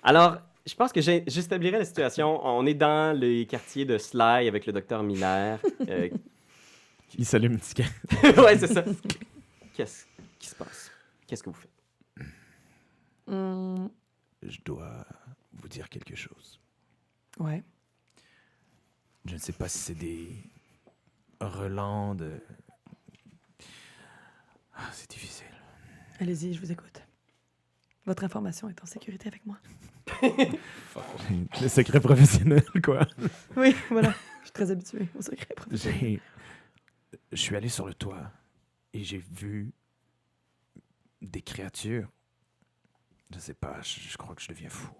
Alors, je pense que j'établirais la situation. On est dans les quartiers de Sly avec le docteur Miller. Il s'allume une ticket. Ouais, c'est ça. Qu'est-ce qui se passe? Qu'est-ce que vous faites? Je dois vous dire quelque chose. Ouais. Je ne sais pas si c'est des relents de... c'est difficile. Allez-y, je vous écoute. Votre information est en sécurité avec moi. Le secret professionnel, quoi. Oui, voilà. Je suis très habituée au secret professionnel. Je suis allé sur le toit et j'ai vu des créatures. Je sais pas, je crois que je deviens fou.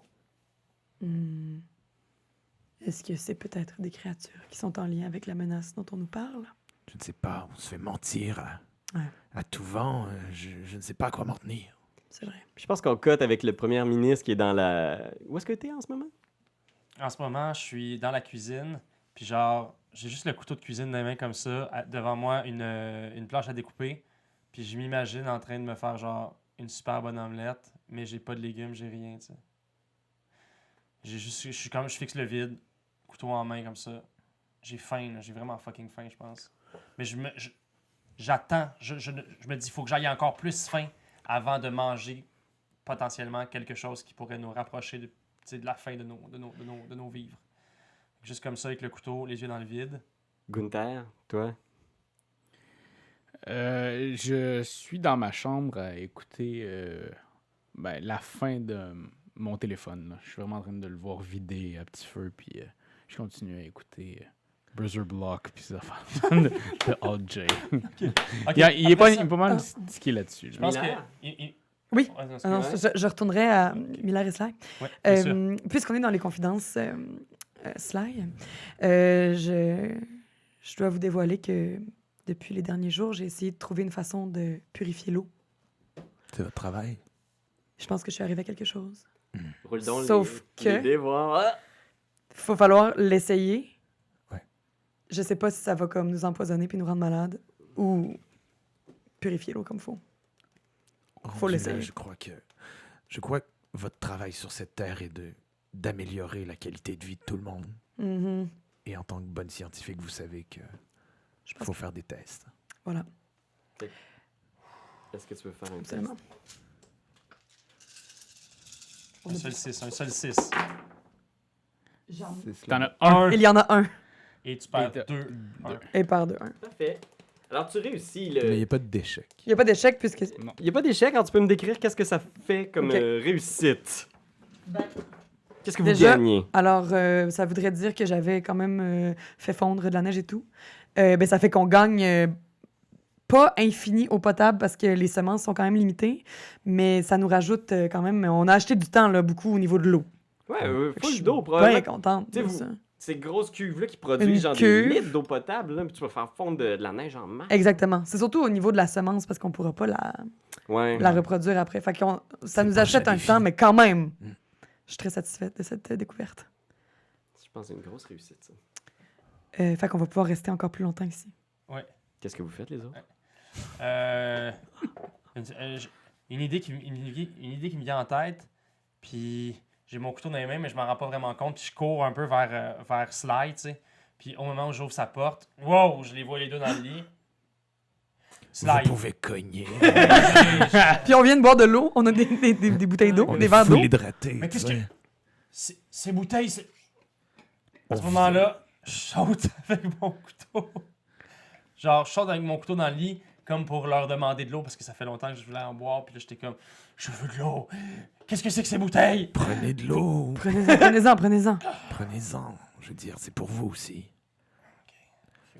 Est-ce que c'est peut-être des créatures qui sont en lien avec la menace dont on nous parle? Je ne sais pas, on se fait mentir Ouais. à tout vent. Je ne sais pas à quoi m'en tenir. C'est vrai. Je pense qu'on cote avec le premier ministre qui est dans la... Où est-ce que t'es en ce moment? En ce moment, je suis dans la cuisine, puis genre, j'ai juste le couteau de cuisine dans les mains comme ça, devant moi, une planche à découper, puis je m'imagine en train de me faire genre une super bonne omelette, mais j'ai pas de légumes, j'ai rien, tu sais. J'ai juste, je fixe le vide, couteau en main comme ça. J'ai faim, là, j'ai vraiment fucking faim, je pense. Mais j'attends, je me dis, il faut que j'aille encore plus faim avant de manger potentiellement quelque chose qui pourrait nous rapprocher de la fin de nos vivres. Juste comme ça, avec le couteau, les yeux dans le vide. Gunther, toi? Je suis dans ma chambre à écouter la fin de mon téléphone. Là. Je suis vraiment en train de le voir vider à petit feu, puis je continue à écouter Bruiser Block, puis ces affaires de Alt J. Okay. Il est pas mal stické là-dessus. Je pense Miller? que... Oui. Ouais, non, Ah non, je retournerai à Miller et Sly. Ouais, bien sûr. Puisqu'on est dans les confidences Sly, je dois vous dévoiler que depuis les derniers jours, j'ai essayé de trouver une façon de purifier l'eau. C'est votre travail. Je pense que je suis arrivée à quelque chose. Roule donc Sauf que- les dés, voir. Ah! Faut falloir l'essayer. Ouais. Je sais pas si ça va comme nous empoisonner puis nous rendre malades ou purifier l'eau comme faut. Faut Rendu l'essayer. là, je crois que votre travail sur cette terre est d'améliorer la qualité de vie de tout le monde. Mhm. Et en tant que bonne scientifique, vous savez que Je pense faut faire des tests. Voilà, Est-ce que tu veux faire un test? absolument. Un seul 6. T'en as un. Il y en a un. Et tu perds Et 2. Et par deux, un. Parfait. Alors, tu réussis Mais il n'y le... a pas d'échec. Il n'y a pas d'échec puisque... Il n'y a pas d'échec, alors tu peux me décrire qu'est-ce que ça fait comme Ok. réussite? Qu'est-ce que vous Déjà- gagnez? Alors, ça voudrait dire que j'avais quand même fait fondre de la neige et tout. Ça fait qu'on gagne pas infini au potable parce que les semences sont quand même limitées, mais ça nous rajoute quand même... On a acheté du temps, là, beaucoup au niveau de l'eau. Ouais, Je full suis d'eau, bien probablement. contente Tu sais, de vous- ça. Ces grosses cuves-là qui produisent Une genre des cuve. litres d'eau potable, là, puis tu vas faire fondre de la neige en masse. Exactement. C'est surtout au niveau de la semence parce qu'on pourra pas Ouais. la reproduire après. Fait qu'on, ça C'est nous pas achète un jaloux. temps, mais quand même, Mm. je suis très satisfaite de cette découverte. Je pense que c'est une grosse réussite, ça. Fait qu'on va pouvoir rester encore plus longtemps ici. Qu'est-ce que vous faites, les autres? Une idée qui me vient en tête, puis j'ai mon couteau dans les mains, mais je m'en rends pas vraiment compte, puis je cours un peu vers Sly, tu sais. Puis au moment où j'ouvre sa porte, wow, je les vois les deux dans le lit. Sly. Vous pouvez cogner. Puis on vient de boire de l'eau, on a des bouteilles d'eau, On des est verres d'eau. full hydraté. Mais qu'est-ce tu que... sais. Ces bouteilles, c'est... À ce On moment-là, je saute avec mon couteau. Genre, je saute avec mon couteau dans le lit, comme pour leur demander de l'eau, parce que ça fait longtemps que je voulais en boire, puis là, j'étais comme, je veux de l'eau. Qu'est-ce que c'est que ces bouteilles? Prenez de l'eau. Prenez-en, prenez-en. Prenez-en. Je veux dire, c'est pour vous aussi.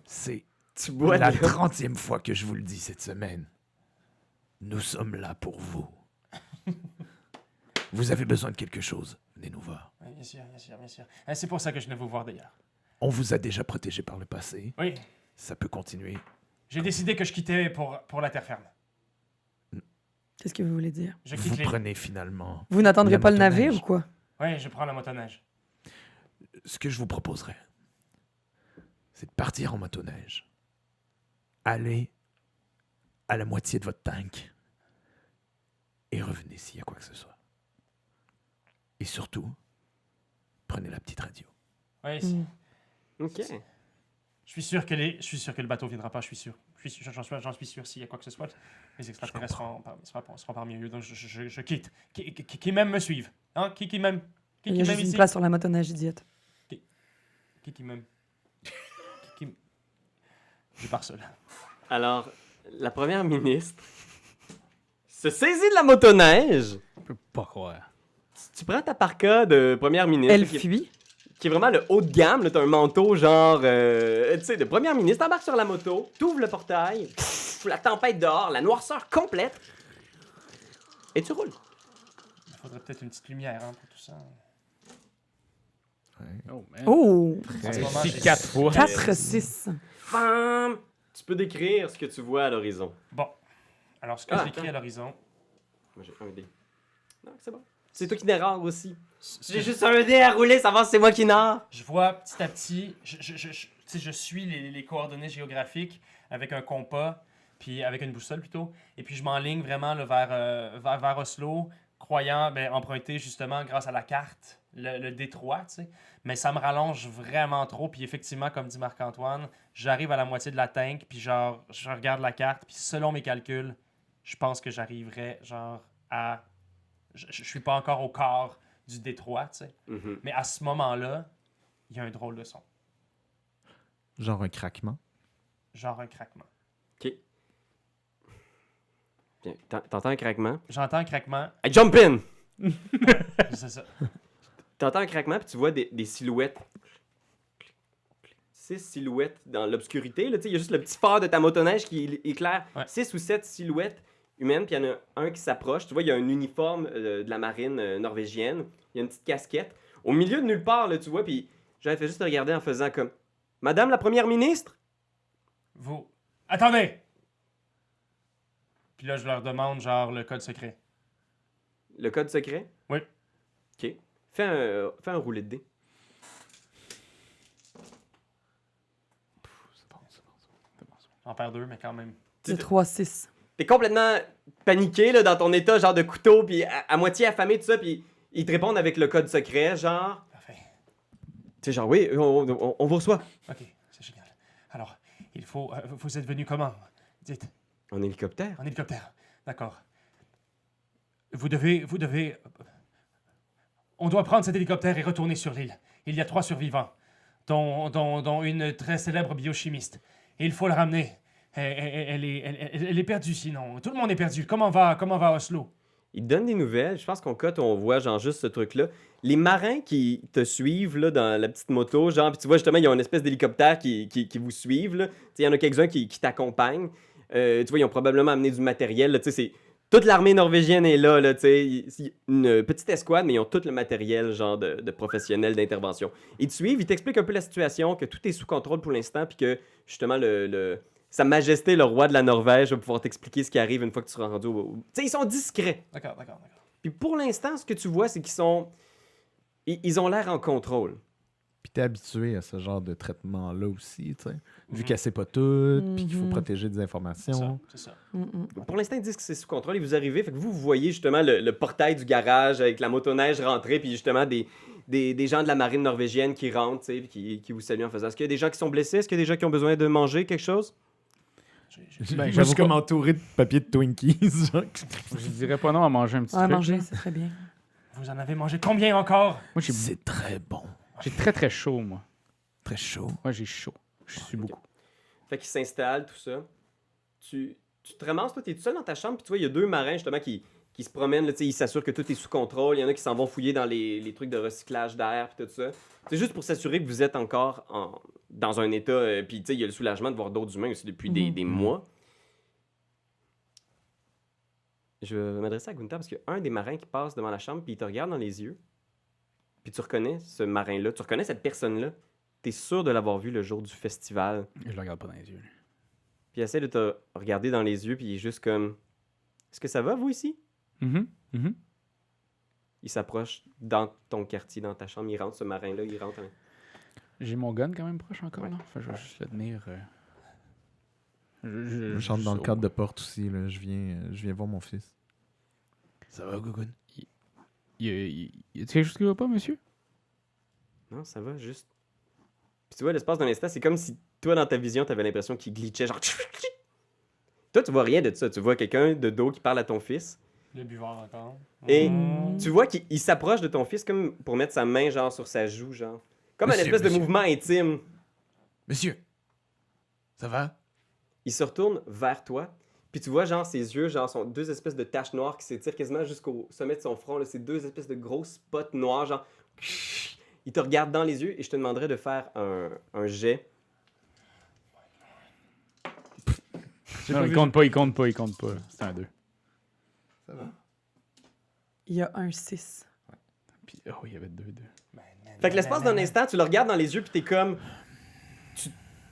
C'est Tu bois la de l'eau. 30e fois que je vous le dis cette semaine. Nous sommes là pour vous. Vous avez besoin de quelque chose, venez nous voir. Oui, bien sûr, bien sûr, bien sûr. C'est pour ça que je venais vous voir d'ailleurs. On vous a déjà protégé par le passé. Oui, Ça peut continuer. j'ai décidé que je quittais pour la terre ferme. Qu'est-ce que vous voulez dire? Je Vous quitte les... prenez finalement. Vous n'attendrez La pas le motoneige. navire ou quoi? Oui, je prends la motoneige. Ce que je vous proposerais, c'est de partir en motoneige. Allez à la moitié de votre tank et revenez s'il y a quoi que ce soit. Et surtout, prenez la petite radio. Ouais, Mm. Ok. je suis sûr que le bateau viendra pas, je suis sûr. J'en suis sûr, s'il y a quoi que ce soit, les extraterrestres seront parmi eux. Donc je quitte. Qui même me suivent? Hein? Qui m'aime? Il y a Qui juste m'aime une ici? place sur la motoneige, idiote. Qui m'aime? Je pars seul. Alors, la première ministre se saisit de la motoneige. Je peux pas croire. Tu prends ta parka de première ministre. Elle qui- fuit. qui est vraiment le haut de gamme. Là, t'as un manteau genre, tu sais, de première ministre. T'embarques sur la moto, t'ouvres le portail, la tempête dehors, la noirceur complète, et tu roules. Il faudrait peut-être une petite lumière hein, pour tout ça. Oh, man. Oh! En ce moment, C'est j'ai- 4 fois. 4-6. Bam! Tu peux décrire ce que tu vois à l'horizon. Bon. Alors, ce que Ah, j'écris attends. à l'horizon, Moi, j'ai un dé. Non, c'est bon. C'est toi qui narre aussi. ce J'ai que juste un dé à rouler, ça va, c'est moi qui narre. je vois petit à petit, tu sais, je suis les coordonnées géographiques avec un compas, puis avec une boussole plutôt, et puis je m'enligne vraiment là, vers Oslo, croyant emprunter justement grâce à la carte le détroit, tu sais. Mais ça me rallonge vraiment trop, puis effectivement, comme dit Marc-Antoine, j'arrive à la moitié de la tank, puis genre, je regarde la carte, puis selon mes calculs, je pense que j'arriverai genre à... Je suis pas encore au quart du détroit, tu sais. Mhm. Mais à ce moment-là, il y a un drôle de son. Genre un craquement. Genre un craquement. Ok. Bien, t'entends un craquement. J'entends un craquement. Hey, jump in! C'est ça. T'entends un craquement, puis tu vois des silhouettes. 6 silhouettes dans l'obscurité. Là, tu sais, il y a juste le petit phare de ta motoneige qui éclaire. Ouais. 6 ou 7 silhouettes humaines, puis il y en a un qui s'approche. Tu vois, il y a un uniforme de la marine norvégienne. Il y a une petite casquette. Au milieu de nulle part, là, tu vois, puis j'avais fait juste regarder en faisant comme « Madame la première ministre? Vous. Attendez! Puis là, je leur demande, genre, le code secret. Le code secret? » Oui. OK. Fais un roulé de dés. J'en perds 2, mais quand même. C'est 3-6. T'es complètement paniqué là, dans ton état, genre de couteau, puis à moitié affamé, tout ça, puis ils te répondent avec le code secret, genre. Parfait. Tu sais, genre, oui, on vous reçoit. Ok, c'est génial. Alors, il faut. Vous êtes venu comment? Dites, En hélicoptère. en hélicoptère. D'accord. Vous devez. On doit prendre cet hélicoptère et retourner sur l'île. Il y a 3 survivants, dont une très célèbre biochimiste. Et il faut la ramener. Elle est perdue sinon. Tout le monde est perdu. Comment va Oslo? Ils te donnent des nouvelles. Je pense qu'on cote, on voit genre juste ce truc-là. Les marins qui te suivent là, dans la petite moto, genre, puis tu vois justement, il y a une espèce d'hélicoptère qui vous suivent. Là. Tu sais, il y en a quelques-uns qui t'accompagnent. Tu vois, ils ont probablement amené du matériel. Là, tu sais, c'est... Toute l'armée norvégienne est là, tu sais. Une petite escouade, mais ils ont tout le matériel, genre, de professionnels d'intervention. Ils te suivent, ils t'expliquent un peu la situation, que tout est sous contrôle pour l'instant, puis que, justement, Sa Majesté, le roi de la Norvège, va pouvoir t'expliquer ce qui arrive une fois que tu seras rendu au... Tu sais, ils sont discrets. D'accord. Puis pour l'instant, ce que tu vois, c'est qu'ils sont... Ils ont l'air en contrôle. Puis t'es habitué à ce genre de traitement-là aussi, tu sais. Vu Mhm. qu'elle sait pas tout, puis qu'il faut Mhm. protéger des C'est ça. informations. C'est ça. Pour l'instant, ils disent que c'est sous contrôle et vous arrivez. Fait que vous voyez justement le portail du garage avec la motoneige rentrée, puis justement des gens de la marine norvégienne qui rentrent, tu sais, puis qui vous saluent en faisant. Est-ce qu'il y a des gens qui sont blessés? Est-ce qu'il y a des gens qui ont besoin de manger quelque chose? J'ai- Moi, je j'avoue suis pas- comme entouré de papier de Twinkies. genre. Je dirais pas non à manger un petit Ah, truc. manger, là. c'est très bien. Vous en avez mangé combien encore? Moi, j'ai C'est très bon. très très chaud, moi. Très chaud. Moi, j'ai chaud. Je suis beaucoup. Fait qu'ils s'installent, tout ça. Tu te ramasses, toi, t'es tout seul dans ta chambre, puis tu vois, il y a 2 marins justement qui se promènent, là, tu sais, ils s'assurent que tout est sous contrôle. Il y en a qui s'en vont fouiller dans les trucs de recyclage d'air, puis tout ça. C'est juste pour s'assurer que vous êtes encore dans un état. Puis, tu sais, il y a le soulagement de voir d'autres humains aussi depuis des mois. Je vais m'adresser à Gunther parce qu'il y a un des marins qui passe devant la chambre, puis il te regarde dans les yeux. Puis tu reconnais ce marin-là, tu reconnais cette personne-là. T'es sûr de l'avoir vu le jour du festival. Je le regarde pas dans les yeux. Puis il essaie de te regarder dans les yeux, puis il est juste comme... Est-ce que ça va, vous, ici? Mhm, mhm. Il s'approche dans ton quartier, dans ta chambre. Il rentre, ce marin-là, il rentre. J'ai mon gun quand même proche encore, Ouais. là. Fait que je vais juste le tenir. Je rentre dans le cadre de porte aussi. Là. Je viens voir mon fils. Ça va, Gougoun? Y a quelque chose qui va pas, monsieur? Non, ça va, juste. Puis tu vois, l'espace d'un instant, c'est comme si toi, dans ta vision, t'avais l'impression qu'il glitchait, genre. Toi, tu vois rien de ça. Tu vois quelqu'un de dos qui parle à ton fils. Le buvard encore. Et Mm. tu vois qu'il il s'approche de ton fils comme pour mettre sa main, genre, sur sa joue, genre. Comme un Monsieur, espèce de monsieur. mouvement intime. Monsieur, ça va? Il se retourne vers toi. Puis tu vois, genre, ses yeux, genre, sont deux espèces de taches noires qui s'étirent quasiment jusqu'au sommet de son front. Là. C'est deux espèces de grosses spots noirs, genre. Il te regarde dans les yeux et je te demanderais de faire un jet. Non, il compte pas. C'est un 2. Ça va. Il y a un 6. Puis, oh, il y avait 2. Fait que l'espace d'un instant, tu le regardes dans les yeux, puis t'es comme.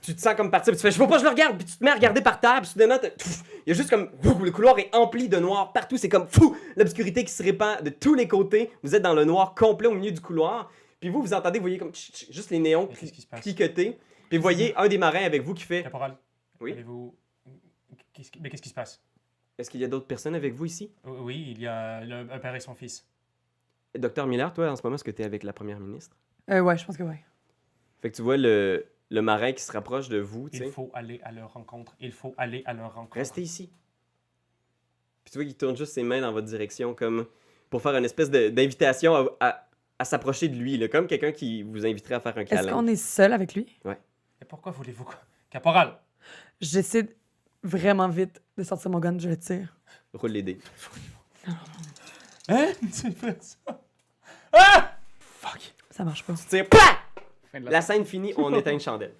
Tu te sens comme partir, puis tu fais, je veux pas, je le regarde, puis tu te mets à regarder par terre, puis soudainement, il y a juste comme. Le couloir est empli de noir partout, c'est comme fou, l'obscurité qui se répand de tous les côtés. Vous êtes dans le noir complet au milieu du couloir, puis vous entendez, vous voyez comme juste les néons Mais qu'est-ce qui se passe? cliqueter, puis vous voyez un des marins avec vous qui fait. Caporal. Oui. Avez-vous... Mais qu'est-ce qui se passe? Est-ce qu'il y a d'autres personnes avec vous ici? Oui, il y a un père et son fils. Docteur Miller, toi, en ce moment, est-ce que t'es avec la première ministre? Ouais, je pense que ouais. Fait que tu vois le marin qui se rapproche de vous, tu Il sais. faut aller à leur rencontre. Il faut aller à leur rencontre. Restez ici. Puis tu vois qu'il tourne juste ses mains dans votre direction comme pour faire une espèce d'invitation à s'approcher de lui, là, comme quelqu'un qui vous inviterait à faire un Est-ce câlin. qu'on est seul avec lui? Et pourquoi voulez-vous... Caporal! J'essaie vraiment vite de sortir mon gun, je le tire. Roule les dés. Hein? Tu fais ça? Ah! Ça marche pas. Tu tires, PAH! Fin de La scène finie, on éteint une chandelle.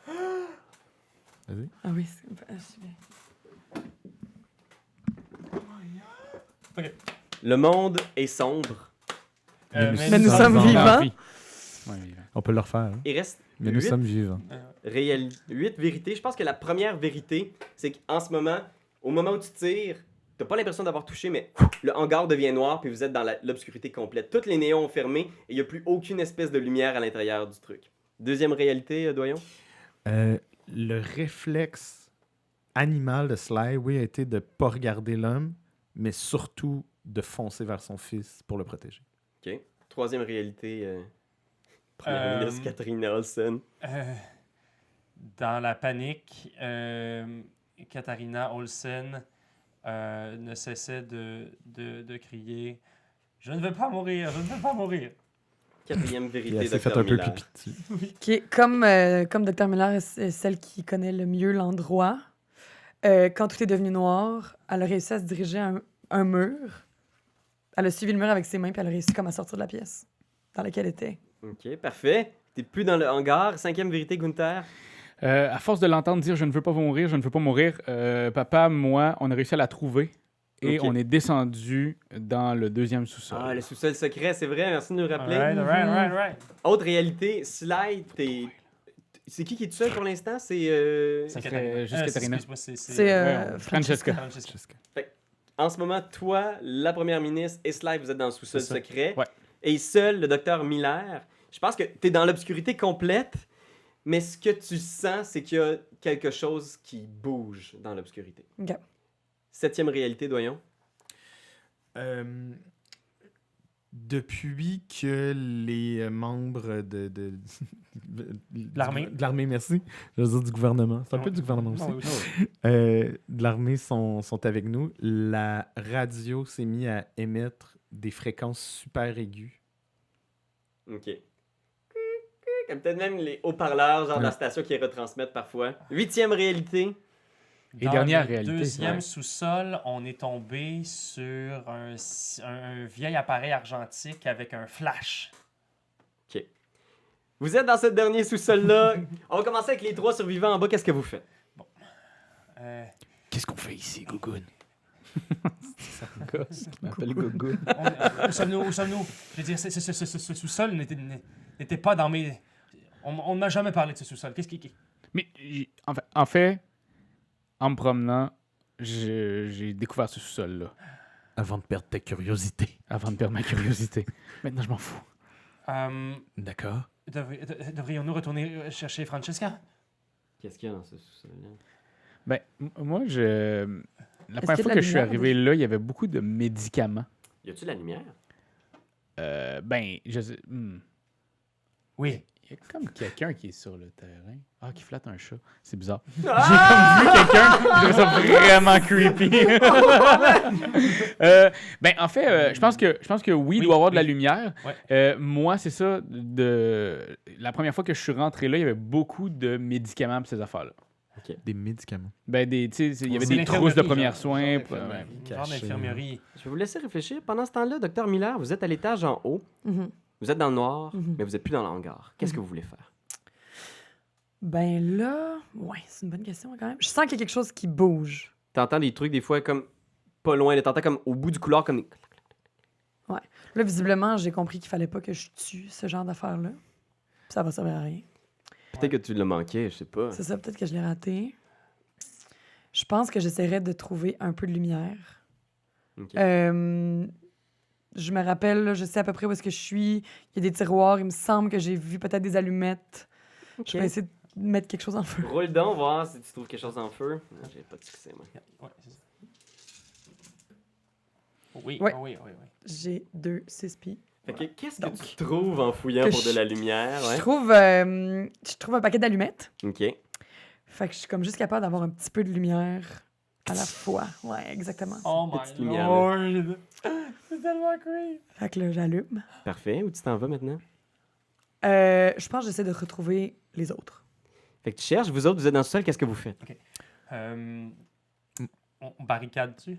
Vas-y. Ah oui, c'est bien. Le monde est sombre. Mais nous sommes vivants. Ouais, vivants. On peut le refaire. Hein? Il reste Mais nous 8 sommes vivants. 8 vérités. Je pense que la première vérité, c'est qu'en ce moment, au moment où tu tires, t'as pas l'impression d'avoir touché, mais le hangar devient noir, puis vous êtes dans l'obscurité complète. Toutes les néons ont fermé, et il n'y a plus aucune espèce de lumière à l'intérieur du truc. Deuxième réalité, Doyon? Le réflexe animal de Sly, oui, a été de pas regarder l'homme, mais surtout de foncer vers son fils pour le protéger. OK. Troisième réalité, première ministre Catherine Olsen. Dans la panique, Katharina Olsen ne cessait de crier « Je ne veux pas mourir, je ne veux pas mourir Quatrième Il vérité, s'est fait Dr. un peu Miller. pipi dessus. » Qui est comme Dr. Miller est celle qui connaît le mieux l'endroit. Quand tout est devenu noir, elle a réussi à se diriger à un mur. Elle a suivi le mur avec ses mains, puis elle a réussi comme à sortir de la pièce dans laquelle elle était. OK, parfait. T'es plus dans le hangar. Cinquième vérité, Gunther. À force de l'entendre dire « Je ne veux pas mourir, je ne veux pas mourir », papa, moi, on a réussi à la trouver et Ok. on est descendu dans le deuxième sous-sol. Ah, le sous-sol secret, c'est vrai. Merci de nous le rappeler. Alright. Autre réalité, Sly, c'est qui est tout seul pour l'instant? C'est... C'est serait juste Katharina. excuse-moi, C'est ouais, Francesca. Francesca. En ce moment, toi, la première ministre et Sly, vous êtes dans le sous-sol C'est ça. secret. Ouais. Et seul, le docteur Miller. Je pense que t'es dans l'obscurité complète, mais ce que tu sens, c'est qu'il y a quelque chose qui bouge dans l'obscurité. OK. Septième réalité, Doyon. Depuis que les membres de L'armée. De l'armée, merci. Je veux dire du gouvernement. C'est un peu du gouvernement aussi. Non, oui. De l'armée sont avec nous. La radio s'est mise à émettre des fréquences super aiguës. OK. Comme peut-être même les haut-parleurs, genre de la Ouais. station qui les retransmettent parfois. Huitième réalité. Et Dans dernière le réalité. deuxième Ouais. sous-sol, on est tombé sur un vieil appareil argentique avec un flash. Vous êtes dans ce dernier sous-sol-là. On va commencer avec les trois survivants en bas. Qu'est-ce que vous faites? Euh, Qu'est-ce qu'on fait ici, Gougoun? Gosse qui m'appelle Gogo. Où sommes-nous? Je veux dire, ce sous-sol n'était pas dans mes... On ne m'a jamais parlé de ce sous-sol. Qu'est-ce qui... Mais en fait, en me promenant, j'ai découvert ce sous-sol-là Avant de perdre ta curiosité. avant de perdre ma curiosité. Maintenant, je m'en fous. D'accord. Devrions-nous retourner chercher Francesca? Qu'est-ce qu'il y a dans ce sous-sol-là? Ben, moi, la Est-ce première qu'il y a fois de la que je suis lumière arrivé là, il y avait beaucoup de médicaments. Y a-tu la lumière? Ben, je sais. Oui. Il y a comme quelqu'un qui est sur le terrain. Ah, qui flatte un chat. C'est bizarre. Ah! J'ai comme vu quelqu'un, je trouve ça vraiment creepy. Ben, en fait, je pense que oui, il doit y avoir de la lumière. Ouais. Moi, c'est ça. La première fois que je suis rentré là, il y avait beaucoup de médicaments pour ces affaires-là. Des médicaments. Ben, il y avait C'est des trousses de l'infirmerie, premiers genre soins. d'infirmerie. Genre Caché. d'infirmerie. Je vais vous laisser réfléchir. Pendant ce temps-là, Docteur Miller, vous êtes à l'étage en haut. Mhm. Vous êtes dans le noir, Mhm. mais vous êtes plus dans le hangar. Qu'est-ce que vous voulez faire? Ben là, ouais, c'est une bonne question quand même. Je sens qu'il y a quelque chose qui bouge. T'entends des trucs des fois comme pas loin. là. T'entends comme au bout du couloir comme... Là, visiblement, j'ai compris qu'il fallait pas que je tue ce genre d'affaires-là. Ça va servir à rien. Peut-être que tu l'as manqué, je sais pas. C'est ça, peut-être que je l'ai raté. Je pense que j'essaierais de trouver un peu de lumière. Ok. Je me rappelle, là, je sais à peu près où est-ce que je suis. Il y a des tiroirs. Il me semble que j'ai vu peut-être des allumettes. Ok. Je vais essayer de mettre quelque chose en feu. Roule donc, voir si tu trouves quelque chose en feu. Non, j'ai pas de succès, moi. Ouais, c'est ça. Oui, Ouais. oui, oui, oui. J'ai 2 6 pieds. Fait que qu'est-ce que Donc, tu trouves en fouillant que pour de je- la lumière? Ouais. Je trouve un paquet d'allumettes. Ok. Fait que je suis comme juste capable d'avoir un petit peu de lumière à la fois. Ouais, exactement. Oh Petite my lumière, lord! C'est tellement creepy! Fait que là, j'allume. Parfait. Où tu t'en vas maintenant? Je pense que j'essaie de retrouver les autres. Fait que tu cherches, vous autres, vous êtes dans le sol, qu'est-ce que vous faites? On barricade-tu?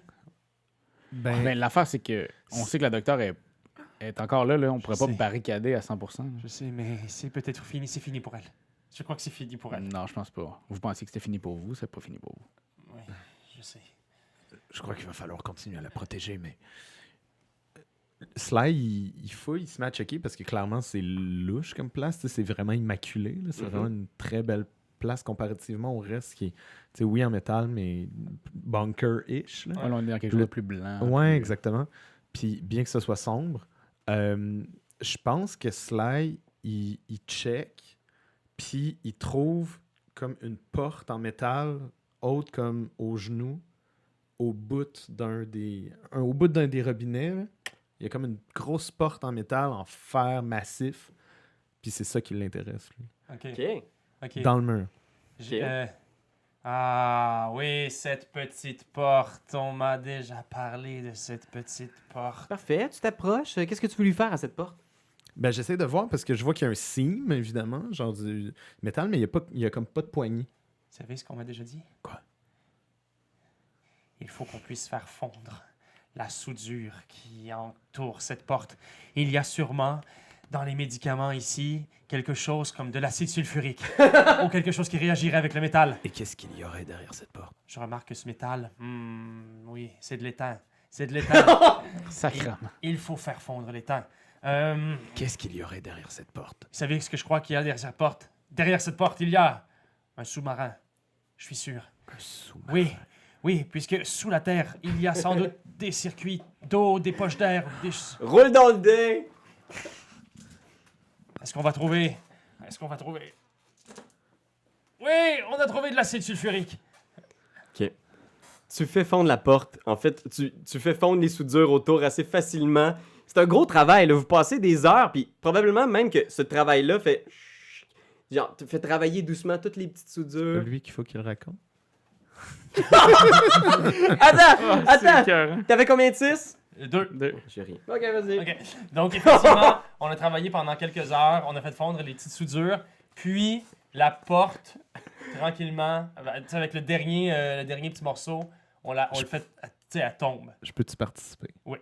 Ben, l'affaire, c'est que on sait que la docteure est encore là. On pourrait pas sais. barricader à 100%. là. Je sais, mais c'est peut-être fini. C'est fini pour elle. Je crois que c'est fini pour elle. Non, je pense pas. Vous pensez que c'était fini pour vous, c'est pas fini pour vous. Oui, je sais. Je crois qu'il va falloir continuer à la protéger, mais... Sly, il fouille, il se met à checker parce que clairement, c'est louche comme place. Tu sais, c'est vraiment immaculé. Là. C'est Mhm. vraiment une très belle place comparativement au reste qui est, tu sais, oui, en métal, mais bunker-ish. Là. Ouais, là, on est dans quelque chose de plus blanc. Ouais, plus- exactement. Puis bien que ce soit sombre, je pense que Sly, il check, puis il trouve comme une porte en métal haute comme au genou, au bout d'un des robinets. Là. Il y a comme une grosse porte en métal, en fer massif. Puis c'est ça qui l'intéresse, lui. OK. Ok. OK. Dans le mur. J'ai- Ok. Ah oui, cette petite porte. On m'a déjà parlé de cette petite porte. Parfait. Tu t'approches. Qu'est-ce que tu veux lui faire à cette porte? Ben, j'essaie de voir parce que je vois qu'il y a un seam, évidemment, genre du métal, mais il y a comme pas de poignée. Vous savez ce qu'on m'a déjà dit? Quoi? Il faut qu'on puisse faire fondre la soudure qui entoure cette porte. Il y a sûrement dans les médicaments ici quelque chose comme de l'acide sulfurique ou quelque chose qui réagirait avec le métal. Et qu'est-ce qu'il y aurait derrière cette porte? Je remarque que ce métal, oui, c'est de l'étain. C'est de l'étain. Sacrément. Il faut faire fondre l'étain. Qu'est-ce qu'il y aurait derrière cette porte? Vous savez ce que je crois qu'il y a derrière cette porte? Derrière cette porte, il y a un sous-marin. Je suis sûr. Un sous-marin. Oui, oui, puisque sous la terre, il y a sans doute des circuits d'eau, des poches d'air, des... Roule dans le dé! Est-ce qu'on va trouver? Est-ce qu'on va trouver? Oui, on a trouvé de l'acide sulfurique. Ok. Tu fais fondre la porte. En fait, tu fais fondre les soudures autour assez facilement. C'est un gros travail, là. Vous passez des heures, puis probablement même que ce travail-là fait... Genre, tu fais travailler doucement toutes les petites C'est soudures. lui qu'il faut qu'il raconte. Attends! T'avais combien de 6? Deux. J'ai rien. Ok, vas-y. OK. Donc, effectivement, on a travaillé pendant quelques heures. On a fait fondre les petites soudures. Puis, la porte, tranquillement, tu sais, avec le dernier petit morceau, on le fait, tu sais, elle tombe. Je peux-tu participer? Oui.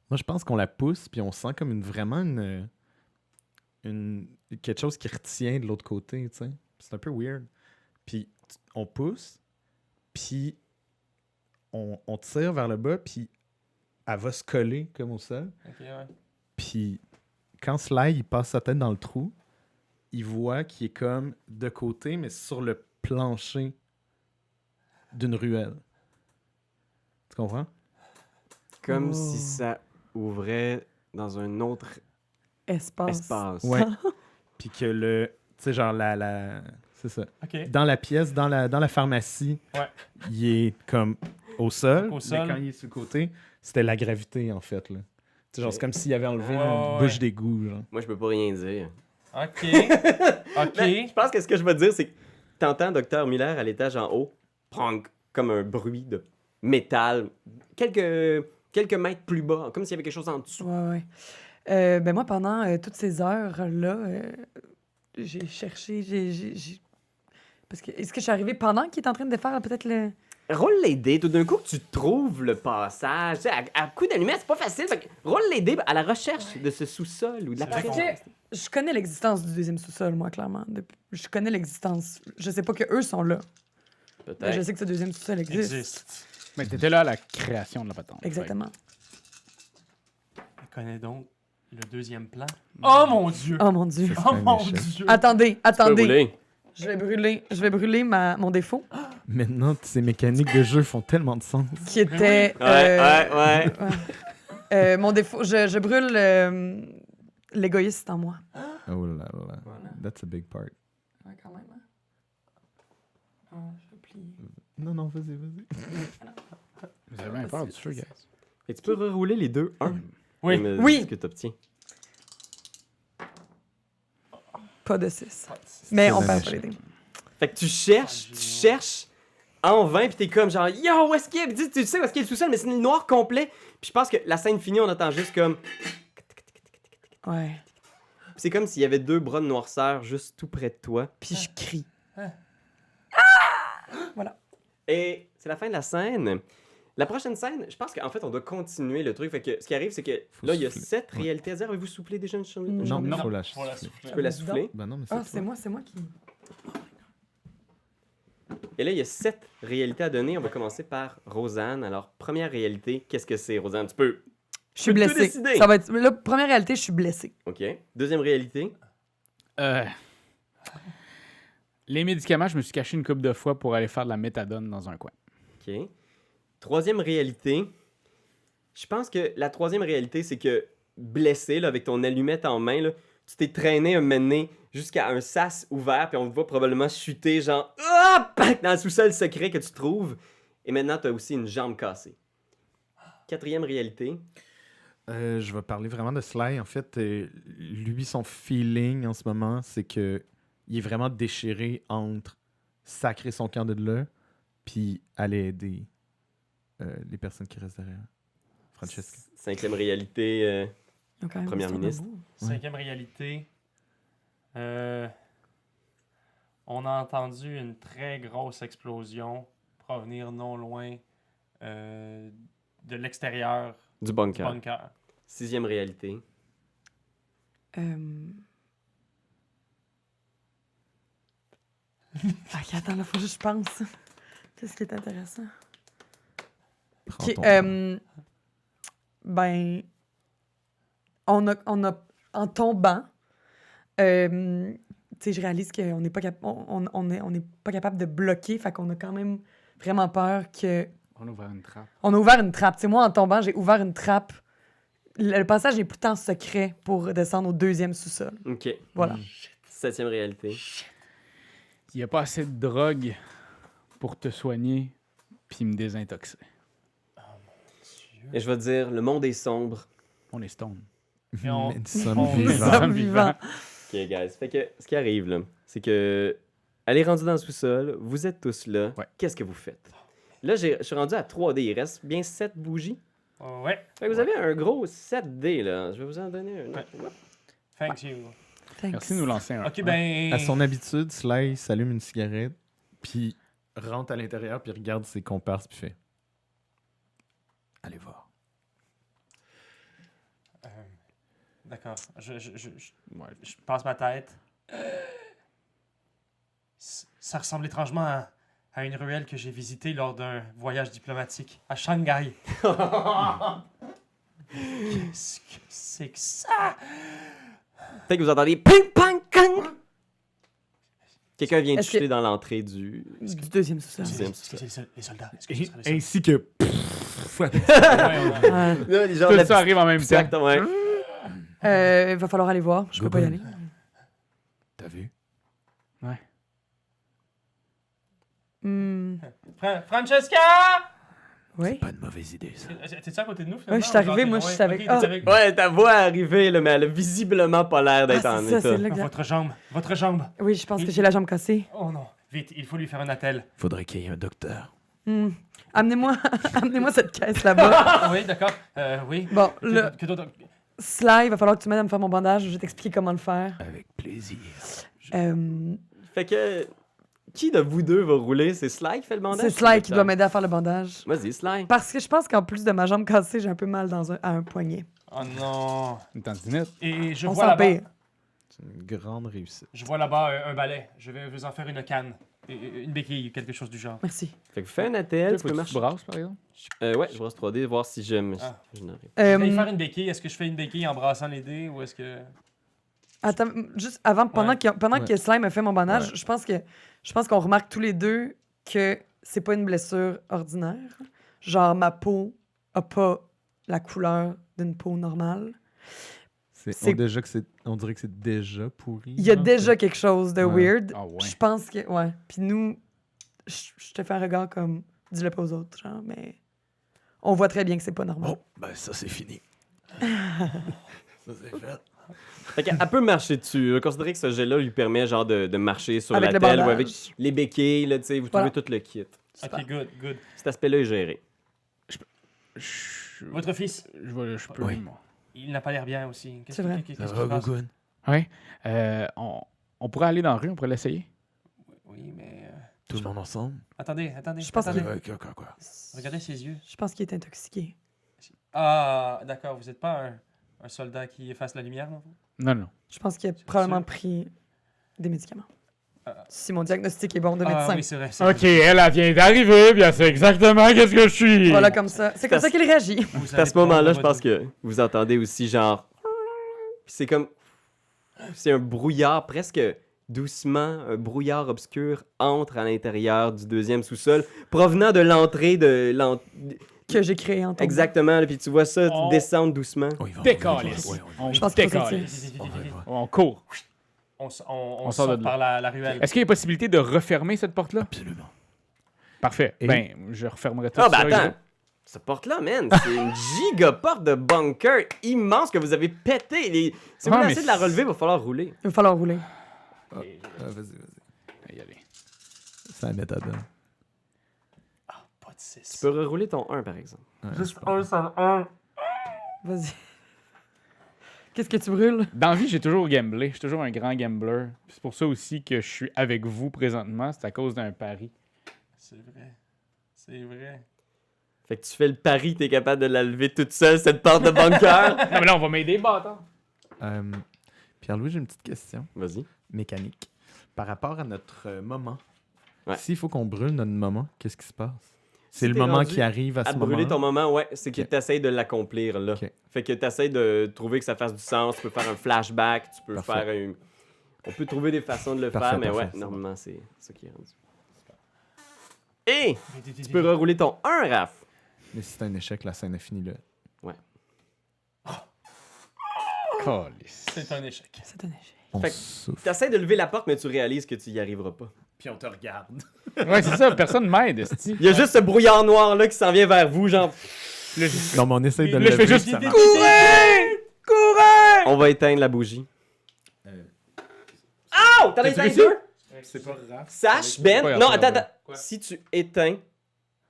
Moi, je pense qu'on la pousse, puis on sent comme vraiment quelque chose qui retient de l'autre côté, tu sais. C'est un peu weird. Puis on pousse, puis on tire vers le bas, puis elle va se coller comme au sol. OK, ouais. Puis quand Sly il passe sa tête dans le trou, il voit qu'il est comme de côté, mais sur le plancher d'une ruelle. Tu comprends? Comme Oh. si ça ouvrait dans un autre espace. Ouais. Puis que tu sais, genre c'est ça. OK. Dans la pièce, dans la pharmacie, Ouais. il est comme au sol. Au sol. Mais quand il est sur le côté, c'était la gravité, en fait. Là. C'est genre, c'est comme s'il avait enlevé Ouais, une ouais. bouche d'égout, genre. Moi, je peux pas rien dire. Ok. Mais je Ok. pense que ce que je veux dire, c'est que t'entends Dr. Miller à l'étage en haut, prendre comme un bruit de métal, quelques mètres plus bas, comme s'il y avait quelque chose en dessous. Ouais. Ben moi, pendant toutes ces heures-là, j'ai cherché, parce que est-ce que je suis arrivée pendant qu'il est en train de faire peut-être le... Roule les dés, tout d'un coup que tu trouves le passage. Tu sais, à coup d'allumette, c'est pas facile. Fait que roule les dés à la recherche de ce sous-sol ou de la C'est Parce presse. que je connais l'existence du deuxième sous-sol, moi, clairement. Je connais l'existence. Je sais pas que eux sont là. Mais je Peut-être. sais que ce deuxième sous-sol existe. Existe. Mais t'étais là à la création de la patente. Exactement. Elle connaît donc le deuxième plan. Oh mon dieu! Oh mon Dieu. Ça Oh serait un mon échec. dieu! Attendez. Tu peux rouler. Je vais brûler mon défaut, Maintenant, ces mécaniques de jeu font tellement de sens. qui était... Ouais. mon défaut, je brûle l'égoïste en moi. Oh là là. That's a big part. Ouais, quand même. Hein? Je vais plier. Non, vas-y. Vous avez bien peur du feu, guys. Et tu peux rerouler les deux, un. Oui. Et me dire Oui. ce que t'obtiens. Pas de 6. Mais on C'est perd un pas les dés. Fait que tu cherches en vain, pis t'es comme genre, yo, où est-ce qu'il est? Puis tu sais où est-ce qu'il est le sous-sol, mais c'est le noir complet. Puis je pense que la scène finie, on entend juste comme. Ouais. Puis c'est comme s'il y avait deux bras de noirceur juste tout près de toi. Puis je crie. Voilà. Et c'est la fin de la scène. La prochaine scène, je pense qu'en fait, on doit continuer le truc. Fait que ce qui arrive, c'est que Faut là, il y a souffler. 7 Ouais. réalités à dire. Avez-vous soufflé déjà une chose? Non, Non. faut la Faut la souffler. souffler. Tu peux la souffler. Ben non, mais Ah, c'est c'est moi qui... Et là, il y a 7 réalités à donner. On va commencer par Rosanne. Alors, première réalité, qu'est-ce que c'est, Rosanne? Tu peux. Je suis peux tout blessée. décider. Ça va être... La première réalité, je suis blessée. OK. Deuxième réalité. Les médicaments, je me suis caché une couple de fois pour aller faire de la méthadone dans un coin. OK. Troisième réalité. Je pense que la troisième réalité, c'est que blessé, là, avec ton allumette en main, là, tu t'es traîné un moment donné jusqu'à un sas ouvert, puis on te voit probablement chuter, genre, dans le sous-sol secret que tu trouves. Et maintenant, tu as aussi une jambe cassée. Quatrième réalité. Je vais parler vraiment de Sly. En fait, lui, son feeling en ce moment, c'est que il est vraiment déchiré entre sacrer son camp de là, puis aller aider les personnes qui restent derrière. Francesca. Cinquième réalité. Ils ont quand même Première une histoire ministre. d'amour. Cinquième réalité. On a entendu une très grosse explosion provenir non loin de l'extérieur Du du bunker. bunker. Sixième réalité. Ok, attends, là, faut juste que je pense. Qu'est-ce qui est intéressant? Prends Ok, ton temps. ben, on a, en tombant, tu sais, je réalise qu'on n'est pas, on est pas capable de bloquer, fait qu'on a quand même vraiment peur que... On a ouvert une trappe. On a ouvert une trappe. Tu sais, moi, en tombant, j'ai ouvert une trappe. Le passage est pourtant secret pour descendre au deuxième sous-sol. OK. Voilà. Septième réalité. Il n'y a pas assez de drogue pour te soigner puis me désintoxer. Et je vais te dire, le monde est sombre. On est stone. Et on- Mais nous sommes on- Nous vivants. sommes vivants. OK, guys. Fait que ce qui arrive, là, c'est que elle est rendue dans le sous-sol, vous êtes tous là. Ouais. Qu'est-ce que vous faites? Là, je suis rendu à 3D. Il reste bien 7 bougies. Ouais. Fait que vous avez un gros 7D, là. Je vais vous en donner un. Ouais. Thank you. Thanks. Merci de nous lancer un. Ok, ben. À son habitude, Sly s'allume une cigarette, puis rentre à l'intérieur, puis regarde ses comparses, puis fait allez voir. D'accord. Je passe ma tête. Ça ressemble étrangement à une ruelle que j'ai visitée lors d'un voyage diplomatique à Shanghai. Qu'est-ce que c'est que ça? Peut-être que vous entendez ping, pang, kang. Quelqu'un vient de Est-ce que- chuter dans l'entrée du. Du deuxième sous-sol. Deuxième Excusez les soldats. Excusez les soldats. Ainsi que Ouais, Là, les gens Tout la ça arrive en même temps. Exactement, ouais. Il va falloir aller voir. Je peux pas y aller. t'as vu? Hmm. Francesca! Oui. Pas une mauvaise idée, ça. T'es-tu à côté de nous, Ouais, je suis arrivé, moi, je suis avec- Ok, Ah. t'es avec... Ouais, ta voix est arrivée, là, mais elle a visiblement pas l'air d'être Ah, en c'est ça, état. c'est là que... Votre jambe, votre jambe. Oui, je pense que j'ai la jambe cassée. Oh non, vite, il faut lui faire un attel. Faudrait qu'il y ait un docteur. Amenez-moi amenez-moi cette caisse là-bas. Ah oui, d'accord, oui. Bon, Que- là, que d'autres- Sly, il va falloir que tu m'aides à me faire mon bandage. Je vais t'expliquer comment le faire. Avec plaisir. Euh, Fait que, qui de vous deux va rouler? C'est Sly qui fait le bandage? c'est Sly qui doit m'aider à faire le bandage. Vas-y, Sly. Parce que je pense qu'en plus de ma jambe cassée, j'ai un peu mal à un poignet. Oh non. Une tendinite. Et je On vois s'en là-bas, pire. C'est une grande réussite. je vois là-bas un balai. Je vais vous en faire une canne. Une béquille, quelque chose du genre. Merci. Fait que fais un attel, tu Faut peux que tu marcher. brasses, par exemple. Ouais, je brosse 3D, voir si j'aime. Ah. Je n'arrive. Je vais y faire Euh, une béquille. Est-ce que je fais une béquille en brassant les dés ou est-ce que... attends, juste avant, pendant Ouais. que Sly me fait mon bandage, Ouais. je pense qu'on remarque tous les deux que c'est pas une blessure ordinaire. Genre, ma peau a pas la couleur d'une peau normale. C'est- On dirait que c'est déjà pourri. Il y a genre, déjà quelque chose de Ouais. weird. Ah ouais. Je pense que. Ouais. Puis nous, je te fais un regard comme. Dis-le pas aux autres, genre, mais. On voit très bien que c'est pas normal. Oh, ben ça, c'est fini. Ça, c'est fait. Fait qu'elle peut marcher dessus. Considérez que ce jet-là lui permet genre de marcher sur Avec la le telle ou bandage. avec les béquilles, là, tu sais, vous Voilà. trouvez tout le kit. Super. Ok, good. Cet aspect-là est géré. Votre fils, Je peux, Oui. moi. il n'a pas l'air bien aussi. C'est vrai. Qu'est-ce Ça qui va, se passe? Gougoun? Ouais. On pourrait aller dans la rue, on pourrait l'essayer. Oui, mais... Tout le monde ensemble? Attendez. Je pense attendez. Quoi? Regardez ses yeux. Je pense qu'il est intoxiqué. Ah, d'accord. Vous n'êtes pas un soldat qui efface la lumière, non? Non. Je pense qu'il a C'est probablement sûr? pris des médicaments. Ah. Si mon diagnostic est bon de Ah médecin. oui, c'est vrai. c'est Ok, vrai. elle vient d'arriver, bien c'est exactement qu'est-ce que je suis. Voilà, comme ça. C'est comme ça qu'il réagit. Vous C'est à allez ce moment-là, prendre je pense votre- que vous entendez aussi genre. Puis c'est comme. C'est un brouillard presque doucement, un brouillard obscur entre à l'intérieur du deuxième sous-sol, provenant de l'entrée de. Que j'ai créé en ton Exactement, là, puis tu vois ça On- descendre doucement. Oui, va, Décalisse. ouais, On Je pense qu'il faut décalisse. sortir. Vite, vite, vite, vite, vite. On court. On sort sort de là. par la ruelle. Est-ce qu'il y a possibilité de refermer cette porte-là? Absolument. Parfait. Et- Ben, je refermerai tout Ah, ça. ben attends! Cette porte-là, man, c'est une giga porte de bunker immense que vous avez pété. Si vous Ah, voulez mais essayer de la relever, il va falloir rouler. Il va falloir rouler. Vas-y. Y aller. C'est la méthode. hein. Pas de 6. Tu peux rerouler ton 1, par exemple. Ouais, Juste je pense. un. Vas-y. Qu'est-ce que tu brûles? Dans la vie, j'ai toujours gamblé. Je suis toujours un grand gambler. C'est pour ça aussi que je suis avec vous présentement. C'est à cause d'un pari. C'est vrai. C'est vrai. Fait que tu fais le pari que t'es capable de la lever toute seule, cette porte de bunker. Non, mais là, on va m'aider, bâtard. Pierre-Louis, j'ai une petite question Vas-y. mécanique. Par rapport à notre moment, Ouais. s'il faut qu'on brûle notre moment, qu'est-ce qui se passe? C'est Si le t'es moment rendu qui arrive à À ce brûler ton moment. moment, ouais, c'est que Ok. t'essayes de l'accomplir, là. Ok. Fait que t'essayes de trouver que ça fasse du sens. Tu peux faire un flashback, tu peux Parfait. faire un... On peut trouver des façons de le Parfait, faire, mais parfait, ouais, c'est normalement, c'est ça qui est rendu. Et Vite, vite, tu vite, peux vite. rerouler ton 1, Raph. Mais si c'est un échec, la scène est finie là. Calice. C'est un échec. C'est un échec. On Fait que- souffle. T'essayes de lever la porte, mais tu réalises que tu y arriveras pas. Puis on te regarde. Ouais, c'est ça. Personne m'aide, esti. Il y a juste ce brouillard noir-là qui s'en vient vers vous, genre... Là, je- Non, mais on essaye de Là, le je fais lever, juste- puis ça Vite, marche. vite, vite, vite. Courez! On va éteindre la bougie. Euh, Oh! T'en as T'as-tu éteint réussi? deux? C'est pas grave. Sache, Ben... Ouais, Non, attends, attends. ouais. Si tu éteins